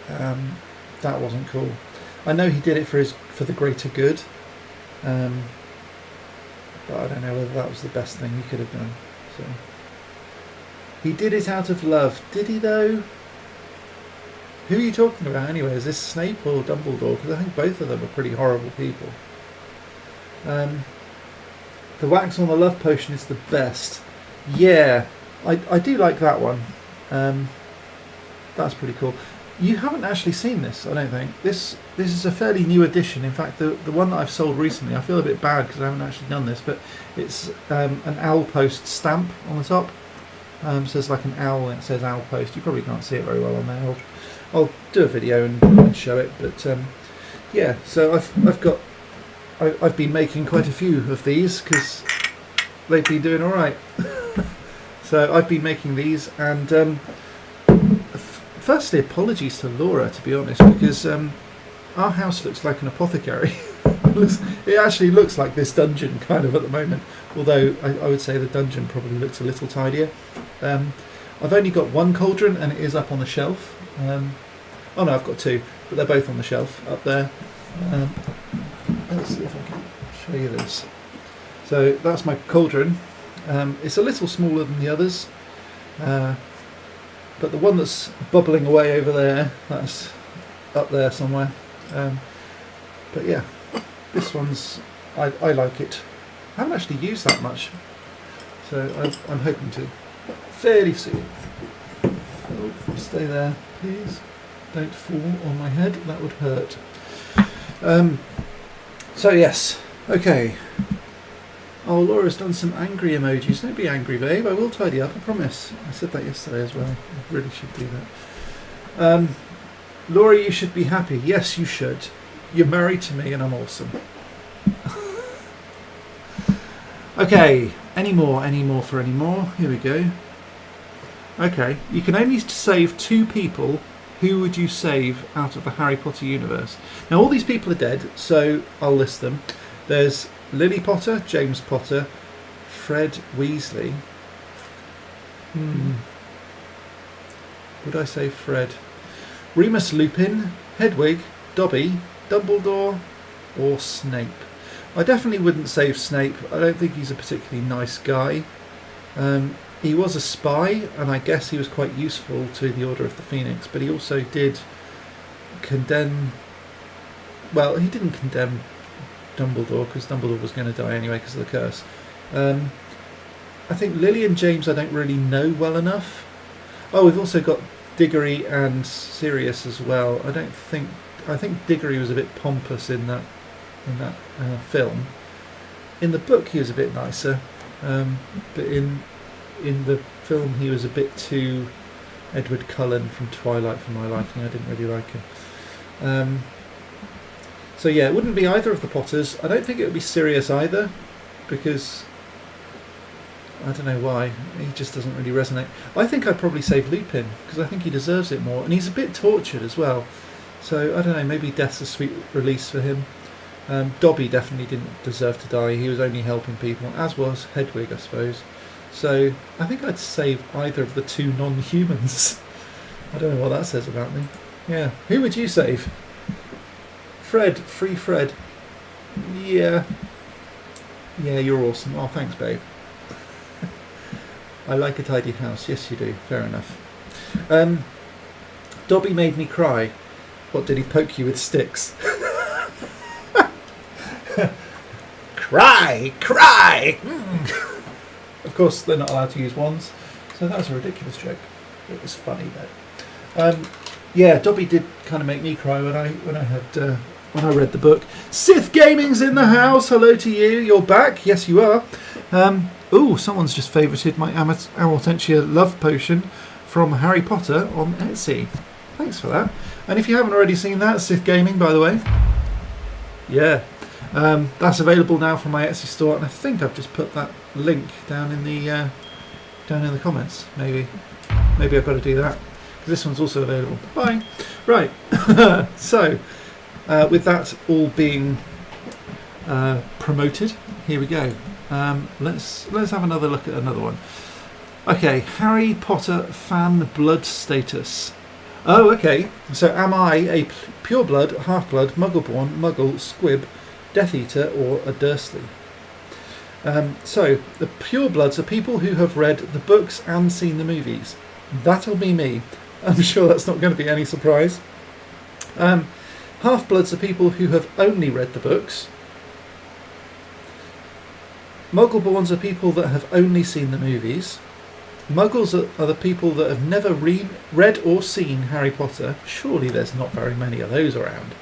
that wasn't cool. I know he did it for the greater good, but I don't know whether that was the best thing he could have done. So he did it out of love, did he though? Who are you talking about anyway? Is this Snape or Dumbledore? Because I think both of them are pretty horrible people. The wax on the love potion is the best. Yeah, I do like that one. That's pretty cool. You haven't actually seen this, I don't think. This is a fairly new edition. In fact, the one that I've sold recently, I feel a bit bad because I haven't actually done this, but it's an owl post stamp on the top. So there's like an owl and it says owl post. You probably can't see it very well on there. I'll do a video and show it. But yeah, so I've been making quite a few of these because they've been doing all right. So I've been making these, and firstly, apologies to Laura, to be honest, because our house looks like an apothecary. It actually looks like this dungeon kind of at the moment, although I would say the dungeon probably looks a little tidier. I've only got one cauldron and it is up on the shelf. Oh no, I've got two, but they're both on the shelf up there. Let's see if I can show you this. So that's my cauldron. It's a little smaller than the others, but the one that's bubbling away over there, that's up there somewhere. But yeah, this one's, I like it. I haven't actually used that much, so I'm hoping to fairly soon. Oh, stay there, please. Don't fall on my head, that would hurt. So yes, okay. Oh, Laura's done some angry emojis. Don't be angry, babe. I will tidy up, I promise. I said that yesterday as well. I really should do that. Laura, you should be happy. Yes, you should. You're married to me and I'm awesome. Okay, any more for any more? Here we go. Okay, you can only save 2 people. Who would you save out of the Harry Potter universe? Now, all these people are dead, so I'll list them. There's Lily Potter, James Potter, Fred Weasley. Would I say Fred? Remus Lupin, Hedwig, Dobby, Dumbledore, or Snape? I definitely wouldn't save Snape. I don't think he's a particularly nice guy. He was a spy, and I guess he was quite useful to the Order of the Phoenix, but he also did condemn... Well, he didn't condemn Dumbledore, because Dumbledore was going to die anyway because of the curse. I think Lily and James I don't really know well enough. Oh, we've also got Diggory and Sirius as well. I think Diggory was a bit pompous in that film. In the book he was a bit nicer, but in the film he was a bit too Edward Cullen from Twilight for my liking. I didn't really like him. So yeah, it wouldn't be either of the Potters. I don't think it would be Sirius either, because I don't know why. He just doesn't really resonate. I think I'd probably save Lupin, because I think he deserves it more, and he's a bit tortured as well. So I don't know, maybe death's a sweet release for him. Dobby definitely didn't deserve to die. He was only helping people, as was Hedwig, I suppose. So I think I'd save either of the 2 non-humans. I don't know what that says about me. Yeah, who would you save? Fred, free Fred. Yeah, you're awesome. Oh, thanks, babe. I like a tidy house. Yes, you do. Fair enough. Dobby made me cry. What, did he poke you with sticks? Cry! Of course, they're not allowed to use wands, so that was a ridiculous joke. It was funny though. Yeah, Dobby did kind of make me cry when I read the book. Sith Gaming's in the house. Hello to you. You're back. Yes, you are. Ooh, someone's just favorited my Amortentia love potion from Harry Potter on Etsy. Thanks for that. And if you haven't already seen that, Sith Gaming, by the way. Yeah. That's available now from my Etsy store, and I think I've just put that link down in the comments. Maybe I've got to do that, because this one's also available. Bye. Right. So, with that all being promoted, here we go. Let's have another look at another one. Okay, Harry Potter fan blood status. Oh, okay. So, am I a pureblood, half-blood, Muggle-born, Muggle, Squib, Death Eater, or a Dursley? So, the purebloods are people who have read the books and seen the movies. That'll be me. I'm sure that's not going to be any surprise. Half-bloods are people who have only read the books. Muggle-borns are people that have only seen the movies. Muggles are the people that have never read or seen Harry Potter. Surely there's not very many of those around.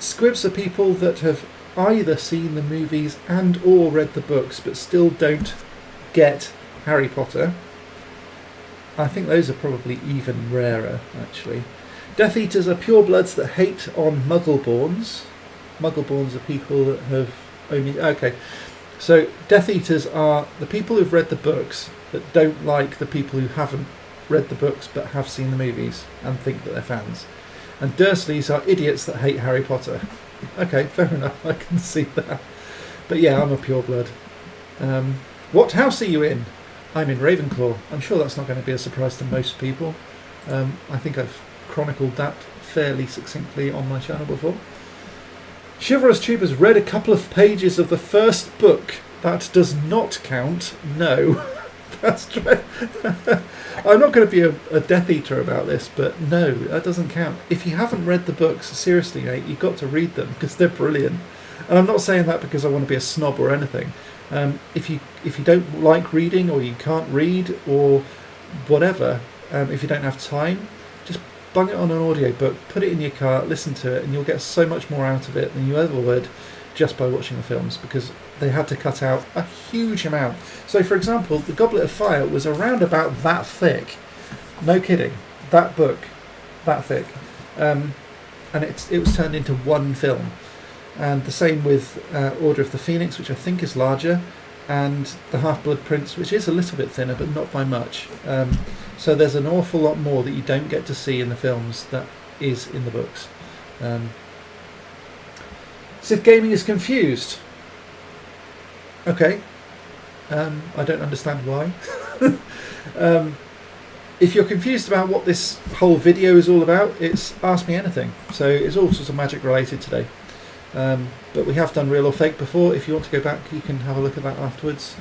Squibs are people that have either seen the movies and or read the books but still don't get Harry Potter. I think those are probably even rarer, actually. Death Eaters are purebloods that hate on Muggleborns. Muggleborns are people that have only... Okay, so Death Eaters are the people who've read the books that don't like the people who haven't read the books but have seen the movies and think that they're fans. And Dursleys are idiots that hate Harry Potter. Okay, fair enough, I can see that. But yeah, I'm a pureblood. What house are you in? I'm in Ravenclaw. I'm sure that's not going to be a surprise to most people. I think I've chronicled that fairly succinctly on my channel before. Chivalrous Tube has read a couple of pages of the first book. That does not count. No. That's true. I'm not going to be a Death Eater about this, but no, that doesn't count. If you haven't read the books, seriously, mate, you've got to read them because they're brilliant. And I'm not saying that because I want to be a snob or anything. If you don't like reading or you can't read or whatever, if you don't have time, just bung it on an audiobook, put it in your car, listen to it, and you'll get so much more out of it than you ever would just by watching the films, because they had to cut out a huge amount. So, for example, The Goblet of Fire was around about that thick. No kidding. That book, that thick. And it was turned into one film. And the same with Order of the Phoenix, which I think is larger, and The Half-Blood Prince, which is a little bit thinner, but not by much. So there's an awful lot more that you don't get to see in the films that is in the books. Sith Gaming is confused. Okay. I don't understand why. If you're confused about what this whole video is all about, it's Ask Me Anything. So it's all sorts of magic related today. But we have done Real or Fake before. If you want to go back, you can have a look at that afterwards.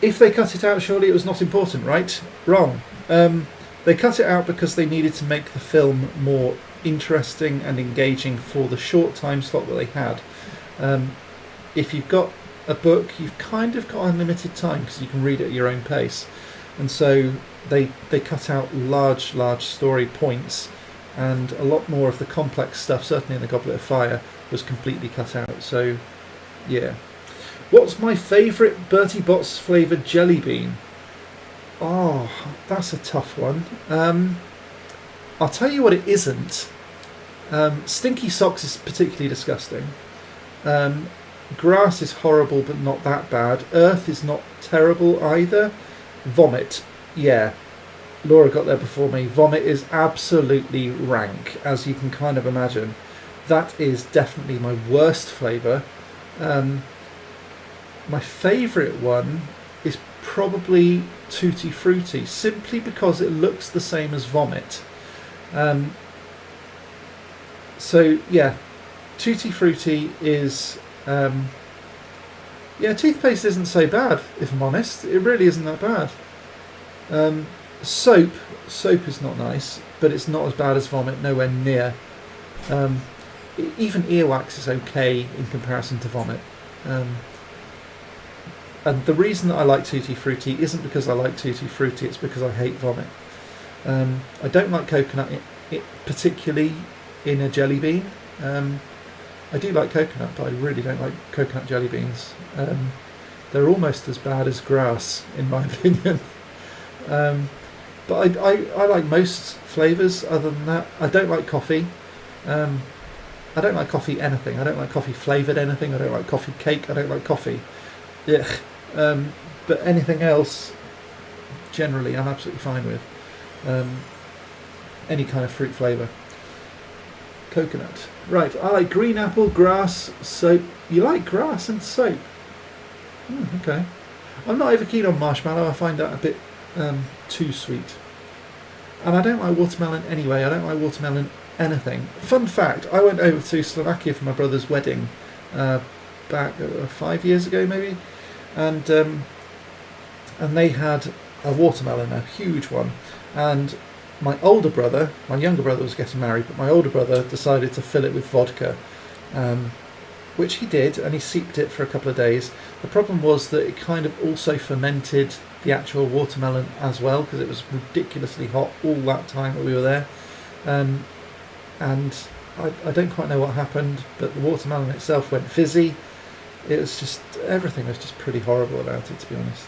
If they cut it out, surely it was not important, right? Wrong. They cut it out because they needed to make the film more interesting and engaging for the short time slot that they had. If you've got a book, you've kind of got unlimited time because you can read it at your own pace. And so they cut out large story points, and a lot more of the complex stuff, certainly in The Goblet of Fire, was completely cut out. So, yeah. What's my favourite Bertie Bott's flavoured jelly bean? Oh, that's a tough one. I'll tell you what it isn't. Stinky Socks is particularly disgusting. Grass is horrible but not that bad. Earth is not terrible either. Vomit, yeah. Laura got there before me. Vomit is absolutely rank, as you can kind of imagine. That is definitely my worst flavour. My favourite one is probably Tutti Frutti, simply because it looks the same as vomit. So yeah, Tutti Frutti is... yeah, toothpaste isn't so bad, if I'm honest. It really isn't that bad. Soap is not nice, but it's not as bad as vomit, nowhere near. Even earwax is okay in comparison to vomit. And the reason that I like Tutti Frutti isn't because I like Tutti Frutti, it's because I hate vomit. I don't like coconut, particularly in a jelly bean. I do like coconut, but I really don't like coconut jelly beans. They're almost as bad as grass, in my opinion. But I like most flavours other than that. I don't like coffee. I don't like coffee anything. I don't like coffee flavoured anything. I don't like coffee cake. I don't like coffee. Yeah. But anything else, generally, I'm absolutely fine with. Any kind of fruit flavour. Coconut. Right, I like green apple, grass, soap. You like grass and soap? Okay. I'm not over keen on marshmallow. I find that a bit too sweet. And I don't like watermelon anyway. I don't like watermelon anything. Fun fact, I went over to Slovakia for my brother's wedding back 5 years ago maybe, and they had a watermelon, a huge one, and my younger brother was getting married, but my older brother decided to fill it with vodka, which he did, and he seeped it for a couple of days. The problem was that it kind of also fermented the actual watermelon as well, because it was ridiculously hot all that time that we were there. And I don't quite know what happened, but the watermelon itself went fizzy. It was just, everything was just pretty horrible about it, to be honest.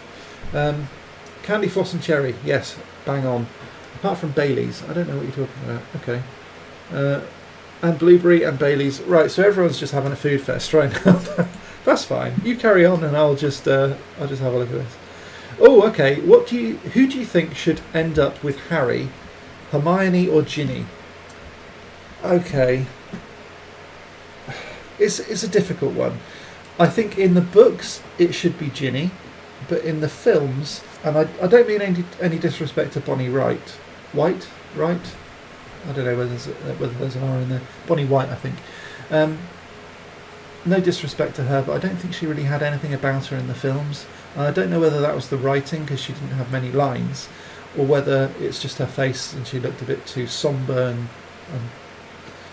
Candy floss and cherry, yes, bang on. Apart from Bailey's, I don't know what you're talking about. Okay. And blueberry and Bailey's. Right, so everyone's just having a food fest right now. That's fine. You carry on, and I'll just have a look at this. Oh, okay. Who do you think should end up with Harry, Hermione, or Ginny? Okay. It's a difficult one. I think in the books it should be Ginny, but in the films, and I don't mean any disrespect to Bonnie Wright. White? Right? I don't know whether there's an R in there. Bonnie White, I think. No disrespect to her, but I don't think she really had anything about her in the films. I don't know whether that was the writing, because she didn't have many lines, or whether it's just her face and she looked a bit too sombre and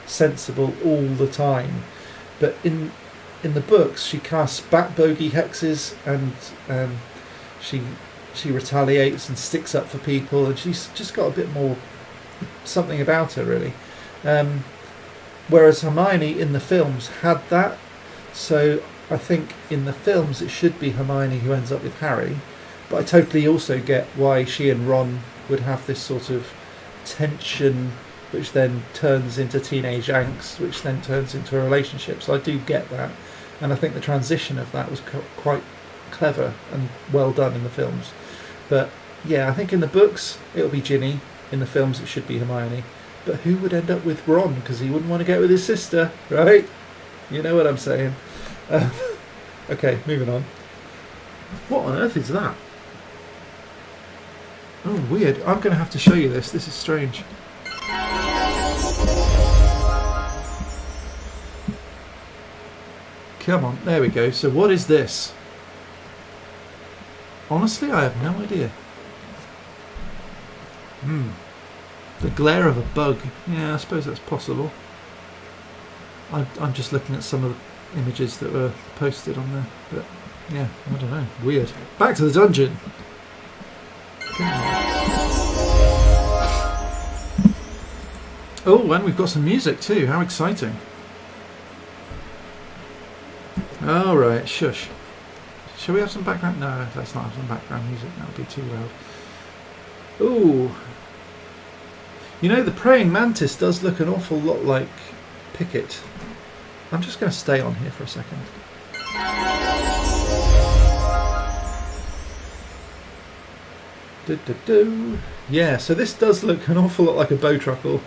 sensible all the time. But in the books, she casts back bogey hexes, and she retaliates and sticks up for people, and she's just got a bit more something about her, really. Whereas Hermione in the films had that, so I think in the films it should be Hermione who ends up with Harry, but I totally also get why she and Ron would have this sort of tension, which then turns into teenage angst, which then turns into a relationship. So I do get that, and I think the transition of that was quite clever and well done in the films. But yeah, I think in the books it'll be Ginny, in the films it should be Hermione. But who would end up with Ron? Because he wouldn't want to get with his sister, right? You know what I'm saying. Okay, moving on. What on earth is that? Oh, weird. I'm going to have to show you this. This is strange. Come on, there we go. So what is this? Honestly, I have no idea. The glare of a bug. Yeah, I suppose that's possible. I'm just looking at some of the images that were posted on there, but yeah, I don't know. Weird. Back to the dungeon. Oh, and we've got some music too. How exciting. All right, shush. Shall we have some background? No, let's not have some background music. That would be too loud. Ooh. You know, the praying mantis does look an awful lot like Pickett. I'm just going to stay on here for a second. Yeah, so this does look an awful lot like a Bowtruckle.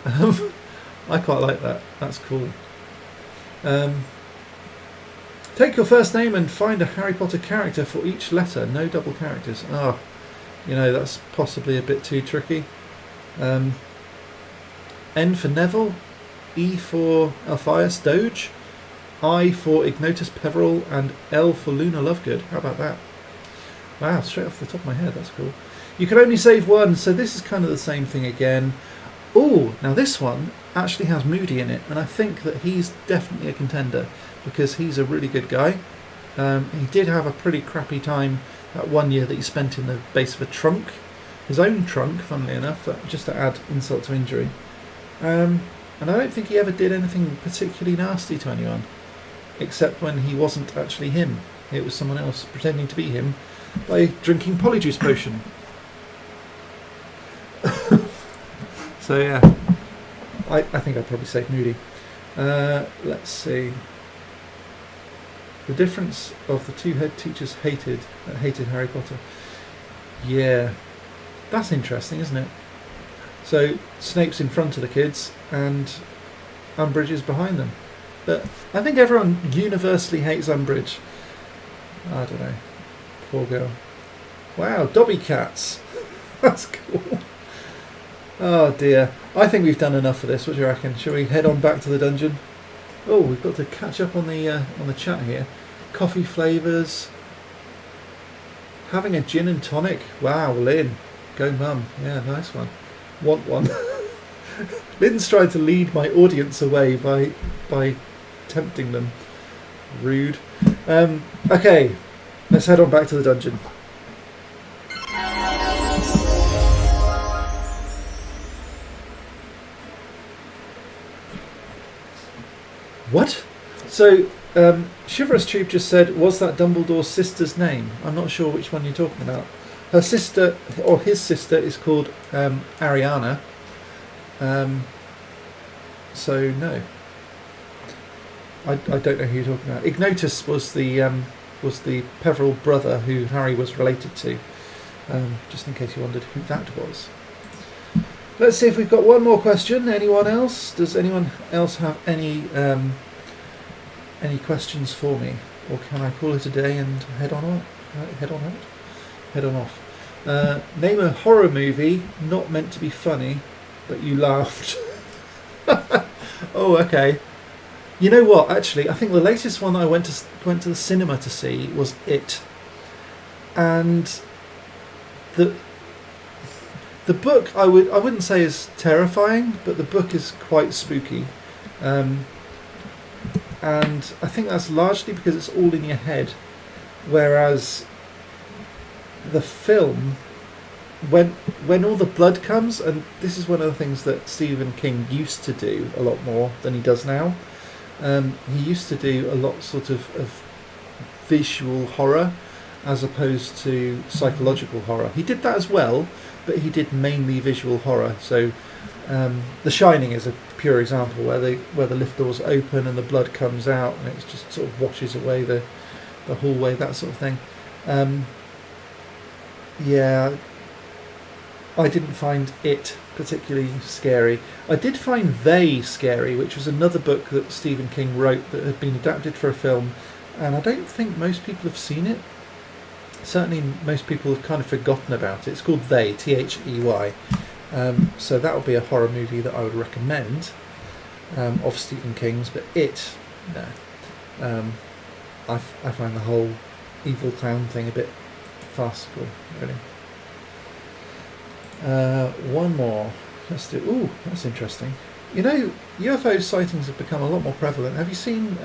I quite like that. That's cool. Take your first name and find a Harry Potter character for each letter. No double characters. Oh, you know, that's possibly a bit too tricky. N for Neville, E for Alpheus Doge, I for Ignotus Peverell, and L for Luna Lovegood. How about that? Wow, straight off the top of my head, that's cool. You can only save one, so this is kind of the same thing again. Oh, now this one actually has Moody in it, and I think that he's definitely a contender, because he's a really good guy. He did have a pretty crappy time that one year that he spent in the base of a trunk. His own trunk, funnily enough, just to add insult to injury. And I don't think he ever did anything particularly nasty to anyone, except when he wasn't actually him. It was someone else pretending to be him by drinking Polyjuice Potion. So yeah, I think I'd probably say Moody. Let's see. The difference of the two head teachers hated Harry Potter. Yeah, that's interesting, isn't it? So Snape's in front of the kids and Umbridge is behind them. But I think everyone universally hates Umbridge. I don't know. Poor girl. Wow, Dobby Cats. That's cool. Oh dear. I think we've done enough for this. What do you reckon? Shall we head on back to the dungeon? Oh, we've got to catch up on the chat here. Coffee flavours. Having a gin and tonic. Wow, Lynn. Go mum. Yeah, nice one. Want one. Lynn's tried to lead my audience away by tempting them. Rude. Okay, let's head on back to the dungeon. What? So, Chivalrous Tube just said, was that Dumbledore's sister's name? I'm not sure which one you're talking about. Her sister, or his sister, is called Ariana. So, no. I don't know who you're talking about. Ignotus was the Peveril brother who Harry was related to. Just in case you wondered who that was. Let's see if we've got one more question. Anyone else? Does anyone else have any questions for me, or can I call it a day and head on off? Name a horror movie not meant to be funny, but you laughed. Oh, okay. You know what? Actually, I think the latest one that I went to the cinema to see was It, and the book I wouldn't say is terrifying, but the book is quite spooky, and I think that's largely because it's all in your head, whereas the film, when all the blood comes, and this is one of the things that Stephen King used to do a lot more than he does now. He used to do a lot sort of visual horror as opposed to psychological horror. He did that as well, but he did mainly visual horror. So The Shining is a pure example where the lift doors open and the blood comes out and it just sort of washes away the hallway, that sort of thing. Yeah, I didn't find It particularly scary. I did find They scary, which was another book that Stephen King wrote that had been adapted for a film, and I don't think most people have seen it. Certainly most people have kind of forgotten about it. It's called They, They. So that would be a horror movie that I would recommend of Stephen King's, but It, no. I find the whole evil clown thing a bit farcical, really. One more. Let's do. Ooh, that's interesting. You know, UFO sightings have become a lot more prevalent. Have you seen?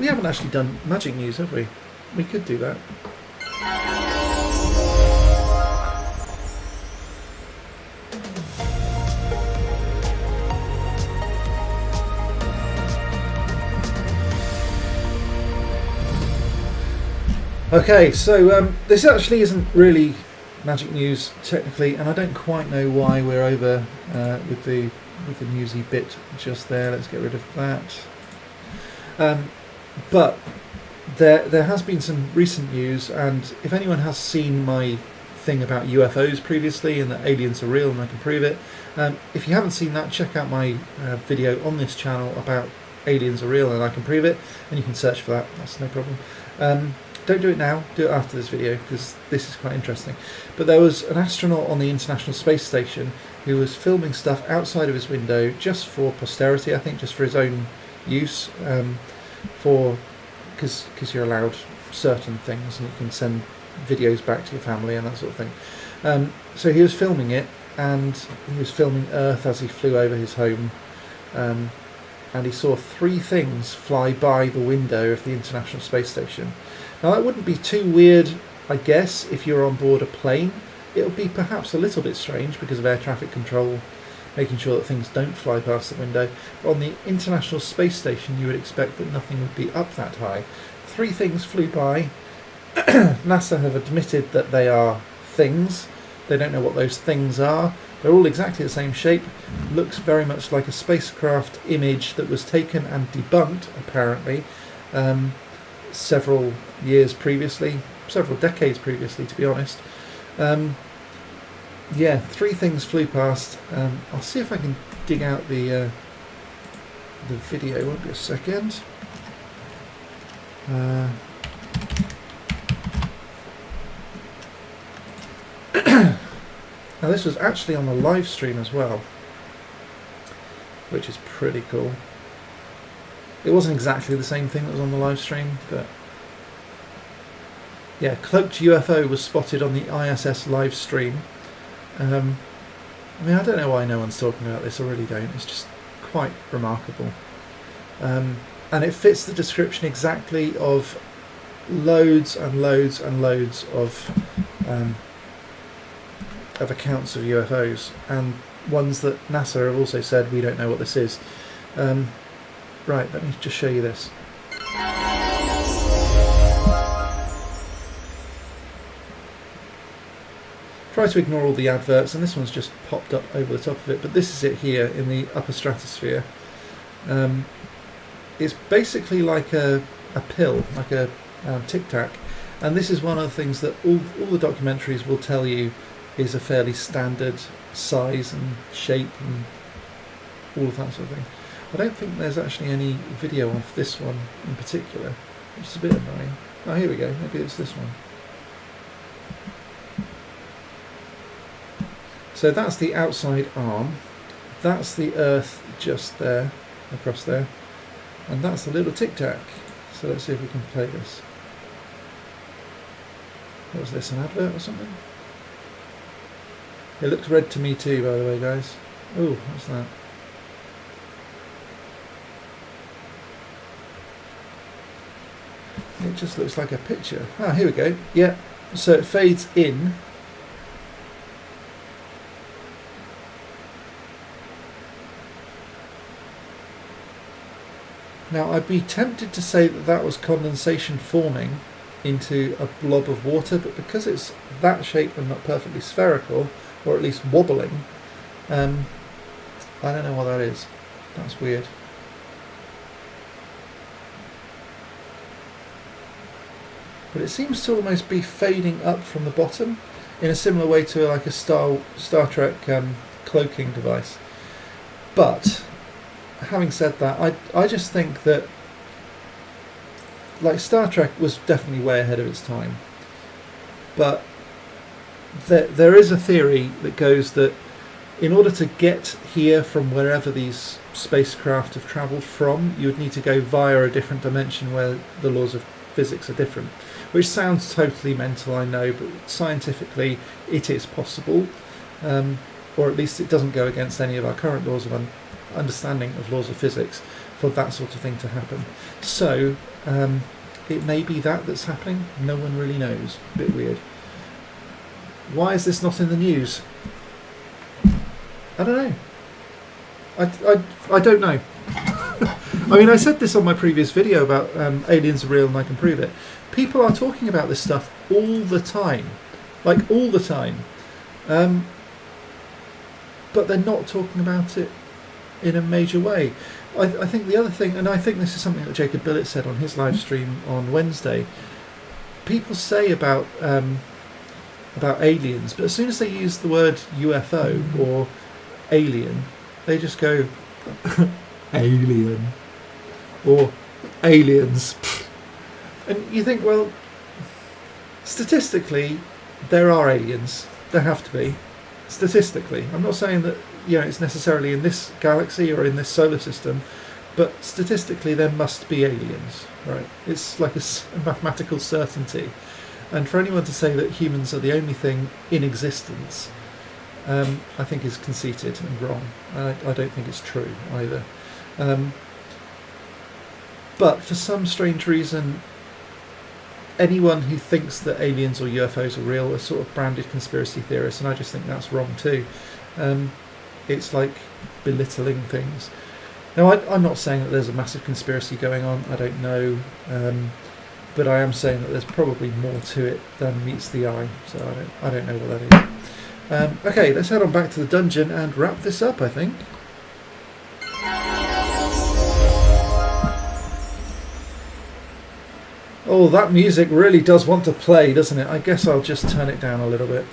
We haven't actually done magic news, have we? We could do that. Okay, so this actually isn't really magic news technically, and I don't quite know why we're over with the newsy bit just there. Let's get rid of that. But there has been some recent news, and if anyone has seen my thing about UFOs previously and that aliens are real and I can prove it, if you haven't seen that, check out my video on this channel about aliens are real and I can prove it, and you can search for that. That's no problem. Don't do it now, do it after this video, because this is quite interesting. But there was an astronaut on the International Space Station who was filming stuff outside of his window just for posterity, I think just for his own use, because you're allowed certain things and you can send videos back to your family and that sort of thing. So he was filming it, and he was filming Earth as he flew over his home, and he saw 3 things fly by the window of the International Space Station. Now that wouldn't be too weird, I guess, if you're on board a plane. It would be perhaps a little bit strange because of air traffic control, making sure that things don't fly past the window. But on the International Space Station, you would expect that nothing would be up that high. 3 things flew by. NASA have admitted that they are things. They don't know what those things are. They're all exactly the same shape. Looks very much like a spacecraft image that was taken and debunked, apparently, several years previously, several decades previously, to be honest. Yeah, 3 things flew past. I'll see if I can dig out the video. Won't be a second. Now this was actually on the live stream as well, which is pretty cool. It wasn't exactly the same thing that was on the live stream, but yeah, cloaked UFO was spotted on the ISS live stream. I mean, I don't know why no one's talking about this. I really don't. It's just quite remarkable. and it fits the description exactly of loads and loads and loads of accounts of UFOs, and ones that NASA have also said we don't know what this is. Right, let me just show you this. Try to ignore all the adverts, and this one's just popped up over the top of it, but this is it here in the upper stratosphere. It's basically like a pill, like a Tic Tac, and this is one of the things that all the documentaries will tell you is a fairly standard size and shape and all of that sort of thing. I don't think there's actually any video of this one in particular, which is a bit annoying. Oh, here we go, maybe it's this one. So that's the outside arm, that's the Earth just there, across there, and that's the little Tic Tac. So let's see if we can play this. What was this, an advert or something? It looks red to me too, by the way, guys. Oh, what's that? It just looks like a picture. Ah, here we go. Yeah, so it fades in. Now, I'd be tempted to say that that was condensation forming into a blob of water, but because it's that shape and not perfectly spherical, or at least wobbling, I don't know what that is. That's weird. But it seems to almost be fading up from the bottom in a similar way to like a Star Trek cloaking device. But having said that, I just think that like Star Trek was definitely way ahead of its time, but there is a theory that goes that in order to get here from wherever these spacecraft have travelled from, you would need to go via a different dimension where the laws of physics are different, which sounds totally mental, I know, but scientifically it is possible, or at least it doesn't go against any of our current laws of understanding of laws of physics for that sort of thing to happen. So it may be that's happening. No one really knows. A bit weird. Why is this not in the news? I don't know. I don't know. I mean, I said this on my previous video about aliens are real and I can prove it. People are talking about this stuff all the time. Like, all the time. But they're not talking about it in a major way. I think the other thing, and I think this is something that Jacob Billet said on his live stream on Wednesday, people say about aliens, but as soon as they use the word UFO or alien, they just go alien or aliens. And you think, well, statistically, there are aliens. There have to be. Statistically. I'm not saying that it's necessarily in this galaxy or in this solar system, but statistically there must be aliens, right? It's like a mathematical certainty. And for anyone to say that humans are the only thing in existence, I think is conceited and wrong. I don't think it's true either. But for some strange reason, anyone who thinks that aliens or UFOs are real are sort of branded conspiracy theorists, and I just think that's wrong too. It's like belittling things. Now, I'm not saying that there's a massive conspiracy going on. I don't know, but I am saying that there's probably more to it than meets the eye. So I don't know what that is. Okay, let's head on back to the dungeon and wrap this up, I think. Oh, that music really does want to play, doesn't it? I guess I'll just turn it down a little bit.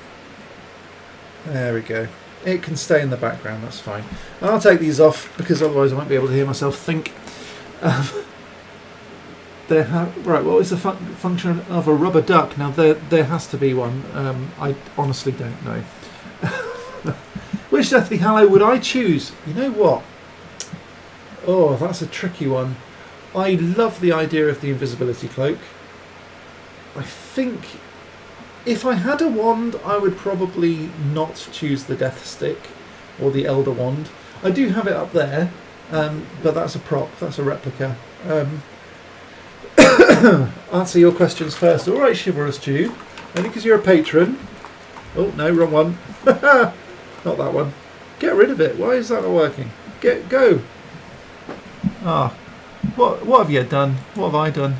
There we go. It can stay in the background, that's fine. And I'll take these off because otherwise I won't be able to hear myself think. Right, what is the function of a rubber duck? Now, there has to be one. I honestly don't know. Which Deathly Hallow would I choose? You know what? Oh, that's a tricky one. I love the idea of the invisibility cloak. I think if I had a wand, I would probably not choose the Death Stick or the Elder Wand. I do have it up there, but that's a prop. That's a replica. Answer your questions first. All right, Chivalrous Jew. Only because you're a patron. Oh no, wrong one. Not that one. Get rid of it. Why is that not working? Go. Ah, what have you done? What have I done?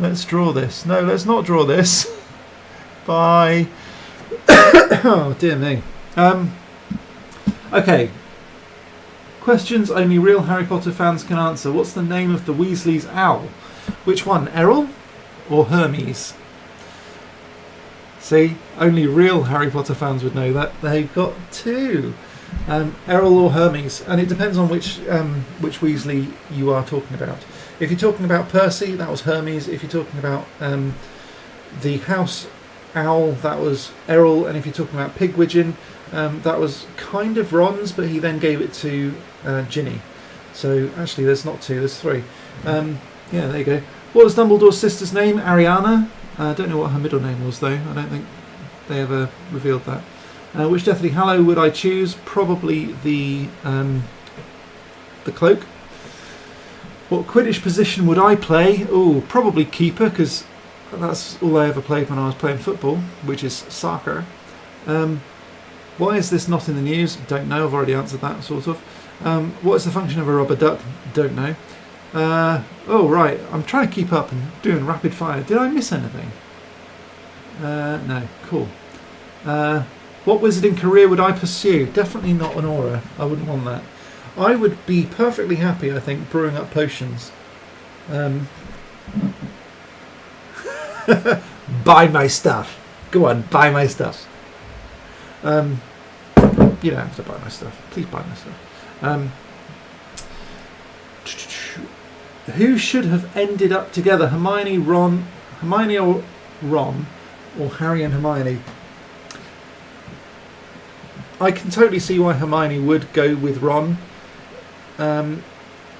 Let's draw this. No, let's not draw this. Bye. Oh dear me. Okay. Questions only real Harry Potter fans can answer. What's the name of the Weasleys' owl? Which one, Errol or Hermes? See, only real Harry Potter fans would know that. They've got two, Errol or Hermes, and it depends on which Weasley you are talking about. If you're talking about Percy, that was Hermes. If you're talking about the house owl, that was Errol. And if you're talking about Pigwidgeon, that was kind of Ron's, but he then gave it to Ginny. So actually, there's not two, there's three. Yeah, there you go. What was Dumbledore's sister's name? Ariana. I don't know what her middle name was, though. I don't think they ever revealed that. Which Deathly Hallow would I choose? Probably the cloak. What Quidditch position would I play? Oh, probably keeper, because that's all I ever played when I was playing football, which is soccer. Why is this not in the news? Don't know. I've already answered that, sort of. What is the function of a rubber duck? Don't know. Oh, right. I'm trying to keep up and doing rapid fire. Did I miss anything? No. Cool. What wizarding career would I pursue? Definitely not an aura. I wouldn't want that. I would be perfectly happy, I think, brewing up potions. Buy my stuff. Go on, buy my stuff. You don't have to buy my stuff. Please buy my stuff. Who should have ended up together? Hermione or Ron, or Harry and Hermione? I can totally see why Hermione would go with Ron.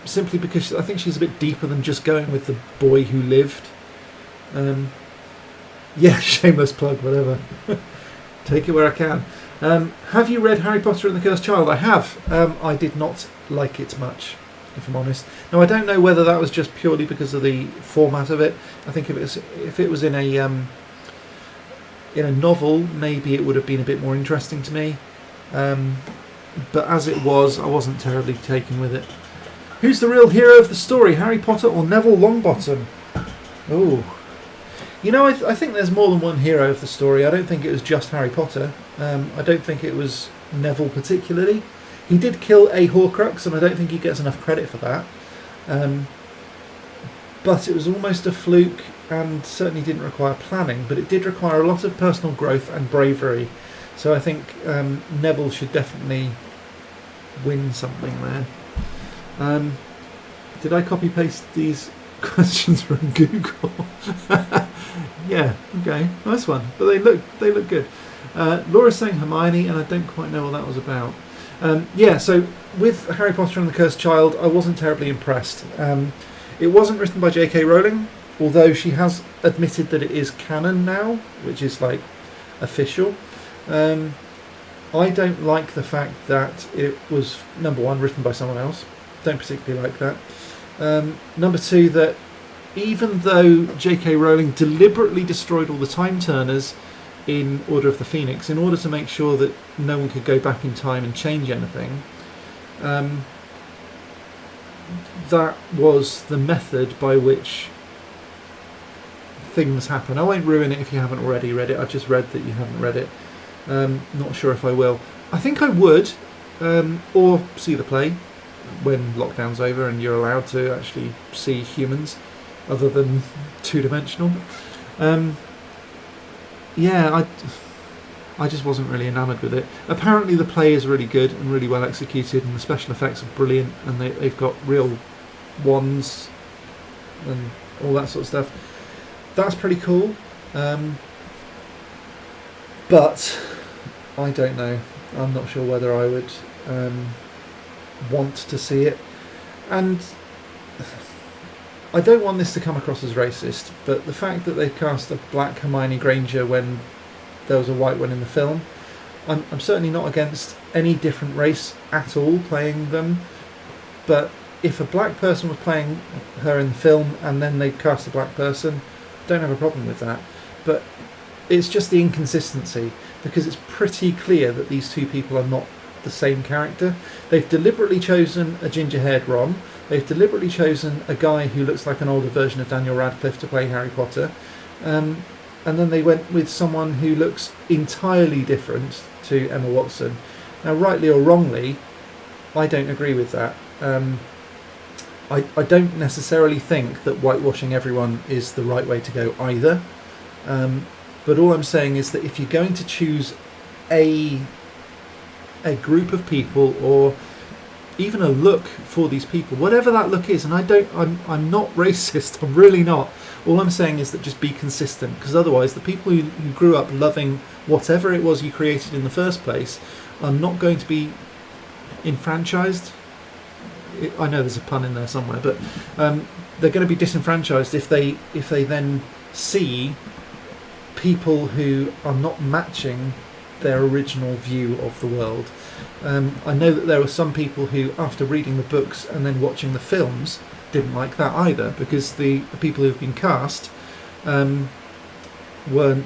Simply because I think she's a bit deeper than just going with the boy who lived. Yeah, shameless plug, whatever. Take it where I can. Have you read Harry Potter and the Cursed Child? I have. I did not like it much, if I'm honest. Now, I don't know whether that was just purely because of the format of it. I think if it was in a novel, maybe it would have been a bit more interesting to me. But as it was, I wasn't terribly taken with it. Who's the real hero of the story, Harry Potter or Neville Longbottom? Oh, you know, I think there's more than one hero of the story. I don't think it was just Harry Potter. I don't think it was Neville particularly. He did kill a Horcrux, and I don't think he gets enough credit for that. But it was almost a fluke, and certainly didn't require planning. But it did require a lot of personal growth and bravery. So I think Neville should definitely win something there. Did I copy paste these questions from Google? Yeah, okay, nice one. But they look good. Laura's saying Hermione, and I don't quite know what that was about. Yeah, so with Harry Potter and the Cursed Child, I wasn't terribly impressed. It wasn't written by J.K. Rowling, although she has admitted that it is canon now, which is like official. I don't like the fact that it was, number one, written by someone else. Don't particularly like that. Number two, that even though J.K. Rowling deliberately destroyed all the time turners in Order of the Phoenix in order to make sure that no one could go back in time and change anything, that was the method by which things happen. I won't ruin it if you haven't already read it. I've just read that you haven't read it. Not sure if I will. I think I would, or see the play when lockdown's over and you're allowed to actually see humans other than two-dimensional. Yeah, I just wasn't really enamoured with it. Apparently the play is really good and really well executed, and the special effects are brilliant, and they've got real wands and all that sort of stuff. That's pretty cool. But I don't know. I'm not sure whether I would want to see it. And I don't want this to come across as racist, but the fact that they cast a black Hermione Granger when there was a white one in the film, I'm certainly not against any different race at all playing them, But if a black person was playing her in the film and then they cast a black person, don't have a problem with that. But it's just the inconsistency, because it's pretty clear that these two people are not the same character. They've deliberately chosen a ginger-haired Ron. They've deliberately chosen a guy who looks like an older version of Daniel Radcliffe to play Harry Potter. And then they went with someone who looks entirely different to Emma Watson. Now, rightly or wrongly, I don't agree with that. I don't necessarily think that whitewashing everyone is the right way to go either. But all I'm saying is that if you're going to choose a group of people, or even a look for these people, whatever that look is, and I'm not racist, I'm really not. All I'm saying is that just be consistent, because otherwise the people who grew up loving whatever it was you created in the first place are not going to be enfranchised. I know there's a pun in there somewhere, but they're going to be disenfranchised if they then see people who are not matching their original view of the world. I know that there were some people who, after reading the books and then watching the films, didn't like that either, because the people who've been cast weren't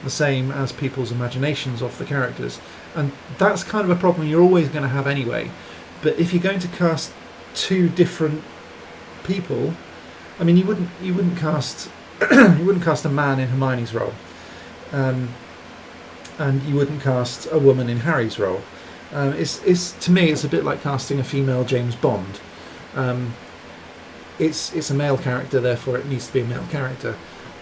the same as people's imaginations of the characters, and that's kind of a problem you're always going to have anyway. But if you're going to cast two different people, I mean, you wouldn't cast you wouldn't cast a man in Hermione's role, and you wouldn't cast a woman in Harry's role. It's to me, it's a bit like casting a female James Bond. It's a male character, therefore it needs to be a male character.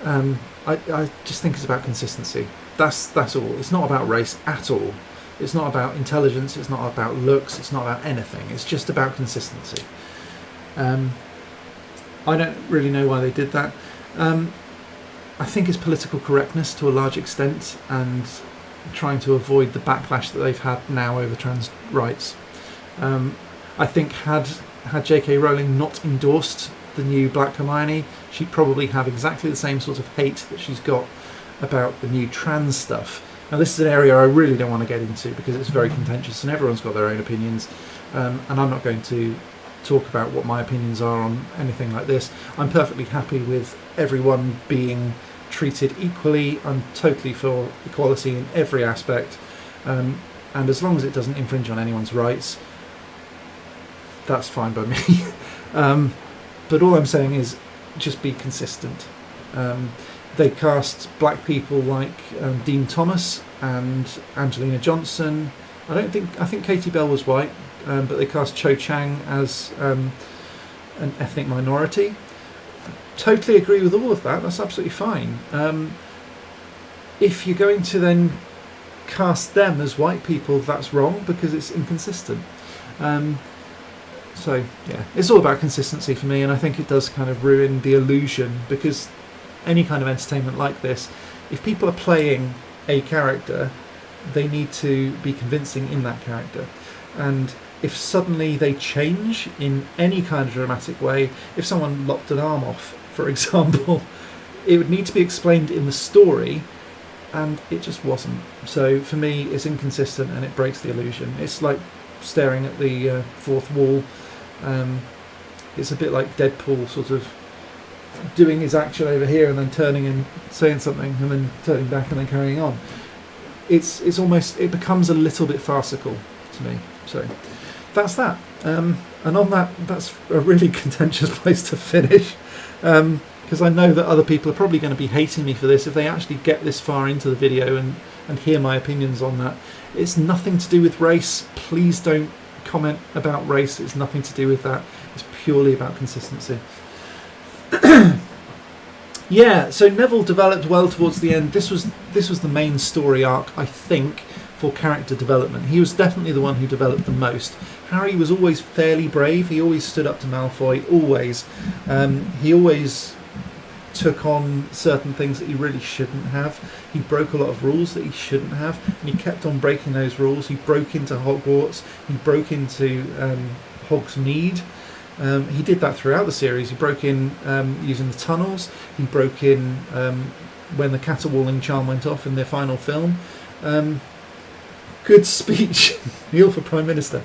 I just think it's about consistency. That's all. It's not about race at all. It's not about intelligence. It's not about looks. It's not about anything. It's just about consistency. I don't really know why they did that. I think it's political correctness to a large extent, and trying to avoid the backlash that they've had now over trans rights. I think had J.K. Rowling not endorsed the new Black Hermione, she'd probably have exactly the same sort of hate that she's got about the new trans stuff. Now, this is an area I really don't want to get into because it's very contentious and everyone's got their own opinions, and I'm not going to talk about what my opinions are on anything like this. I'm perfectly happy with everyone being treated equally. I'm totally for equality in every aspect, and as long as it doesn't infringe on anyone's rights, that's fine by me. But all I'm saying is just be consistent. They cast black people like Dean Thomas and Angelina Johnson. I think Katie Bell was white, but they cast Cho Chang as an ethnic minority. Totally agree with all of that. That's absolutely fine. If you're going to then cast them as white people, that's wrong because it's inconsistent. So yeah, it's all about consistency for me, and I think it does kind of ruin the illusion, because any kind of entertainment like this, if people are playing a character, they need to be convincing in that character. And if suddenly they change in any kind of dramatic way, if someone lopped an arm off, for example, it would need to be explained in the story, and it just wasn't. So for me, it's inconsistent and it breaks the illusion. It's like staring at the fourth wall. It's a bit like Deadpool sort of doing his action over here and then turning and saying something and then turning back and then carrying on. It's almost, it becomes a little bit farcical to me. So that's that. And on that, that's a really contentious place to finish, because I know that other people are probably going to be hating me for this if they actually get this far into the video and hear my opinions on that. It's nothing to do with race. Please don't comment about race. It's nothing to do with that. It's purely about consistency. Yeah, so Neville developed well towards the end. This was the main story arc, I think, for character development. He was definitely the one who developed the most. Harry was always fairly brave. He always stood up to Malfoy, always. He always took on certain things that he really shouldn't have. He broke a lot of rules that he shouldn't have, and he kept on breaking those rules. He broke into Hogwarts. He broke into Hogsmeade. He did that throughout the series. He broke in using the tunnels. He broke in when the caterwauling charm went off in their final film. Good speech, Neil for Prime Minister.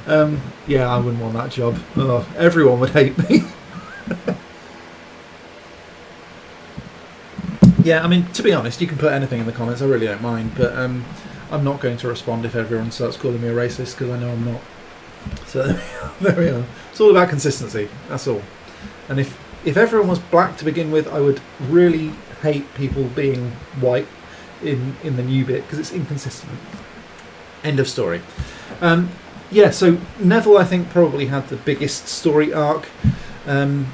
Yeah, I wouldn't want that job. Oh, everyone would hate me. Yeah, I mean, to be honest, you can put anything in the comments. I really don't mind, but I'm not going to respond if everyone starts calling me a racist, because I know I'm not. So there we are. It's all about consistency. That's all. And if everyone was black to begin with, I would really hate people being white in the new bit, because it's inconsistent. End of story. Yeah, so Neville, I think, probably had the biggest story arc in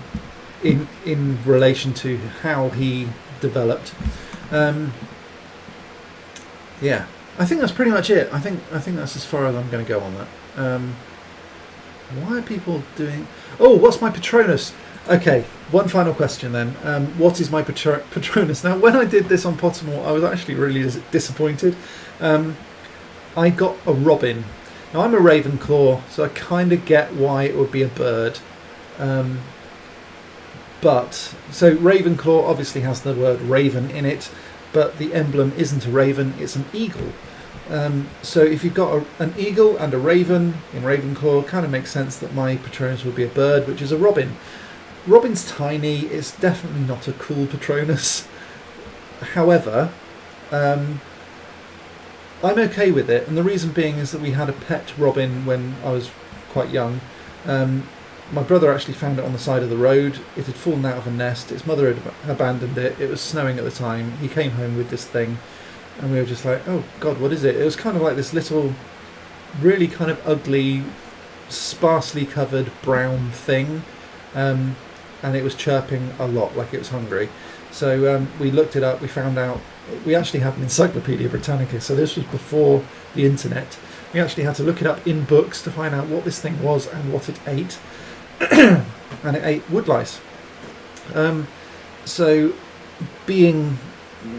relation to how he developed. Yeah, I think that's pretty much it. I think that's as far as I'm going to go on that. Why are people doing... Oh, what's my Patronus? Okay, one final question then. What is my Patronus? Now, when I did this on Pottermore, I was actually really disappointed. I got a robin. Now, I'm a Ravenclaw, so I kind of get why it would be a bird. So Ravenclaw obviously has the word raven in it, but the emblem isn't a raven, it's an eagle. So if you've got an eagle and a raven in Ravenclaw, it kind of makes sense that my Patronus would be a bird, which is a robin. Robin's tiny, it's definitely not a cool Patronus. However, I'm okay with it, and the reason being is that we had a pet robin when I was quite young. My brother actually found it on the side of the road. It had fallen out of a nest. Its mother had abandoned it. It was snowing at the time. He came home with this thing, and we were just like, oh God, what is it? It was kind of like this little, really kind of ugly, sparsely covered brown thing, and it was chirping a lot, like it was hungry. So we looked it up. We found out we actually had an Encyclopedia Britannica, so this was before the internet. We actually had to look it up in books to find out what this thing was and what it ate. And it ate woodlice. So being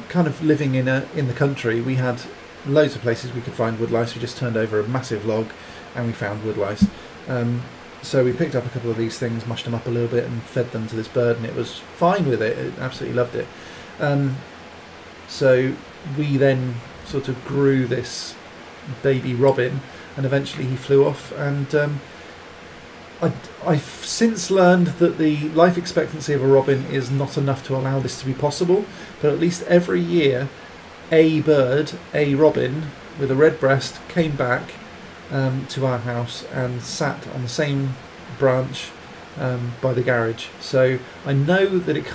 kind of living in the country, we had loads of places we could find woodlice. We just turned over a massive log and we found woodlice. So we picked up a couple of these things, mushed them up a little bit and fed them to this bird, and it was fine with it. It absolutely loved it. So we then sort of grew this baby robin, and eventually he flew off, and I've since learned that the life expectancy of a robin is not enough to allow this to be possible, but at least every year a bird, a robin with a red breast, came back to our house and sat on the same branch by the garage. So I know that it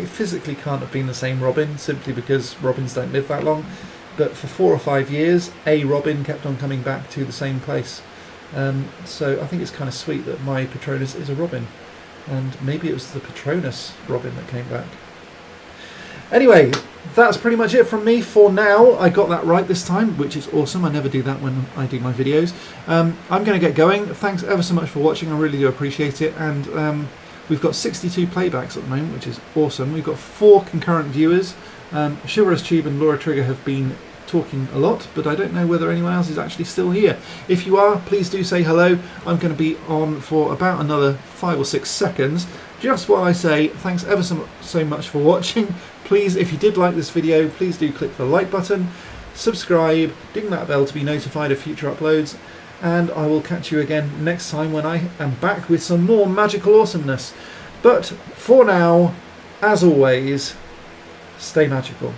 physically can't have been the same robin, simply because robins don't live that long, but for 4 or 5 years a robin kept on coming back to the same place. So I think it's kind of sweet that my Patronus is a robin, and maybe it was the Patronus robin that came back. Anyway, that's pretty much it from me for now. I got that right this time, which is awesome. I never do that when I do my videos. I'm going to get going. Thanks ever so much for watching. I really do appreciate it. And we've got 62 playbacks at the moment, which is awesome. We've got 4 concurrent viewers. Chivalrous Tube and Laura Trigger have been talking a lot, but I don't know whether anyone else is actually still here. If you are, please do say hello. I'm going to be on for about another 5 or 6 seconds, just while I say thanks ever so much for watching. Please, if you did like this video, please do click the like button, subscribe, ding that bell to be notified of future uploads, and I will catch you again next time when I am back with some more magical awesomeness. But for now, as always, stay magical.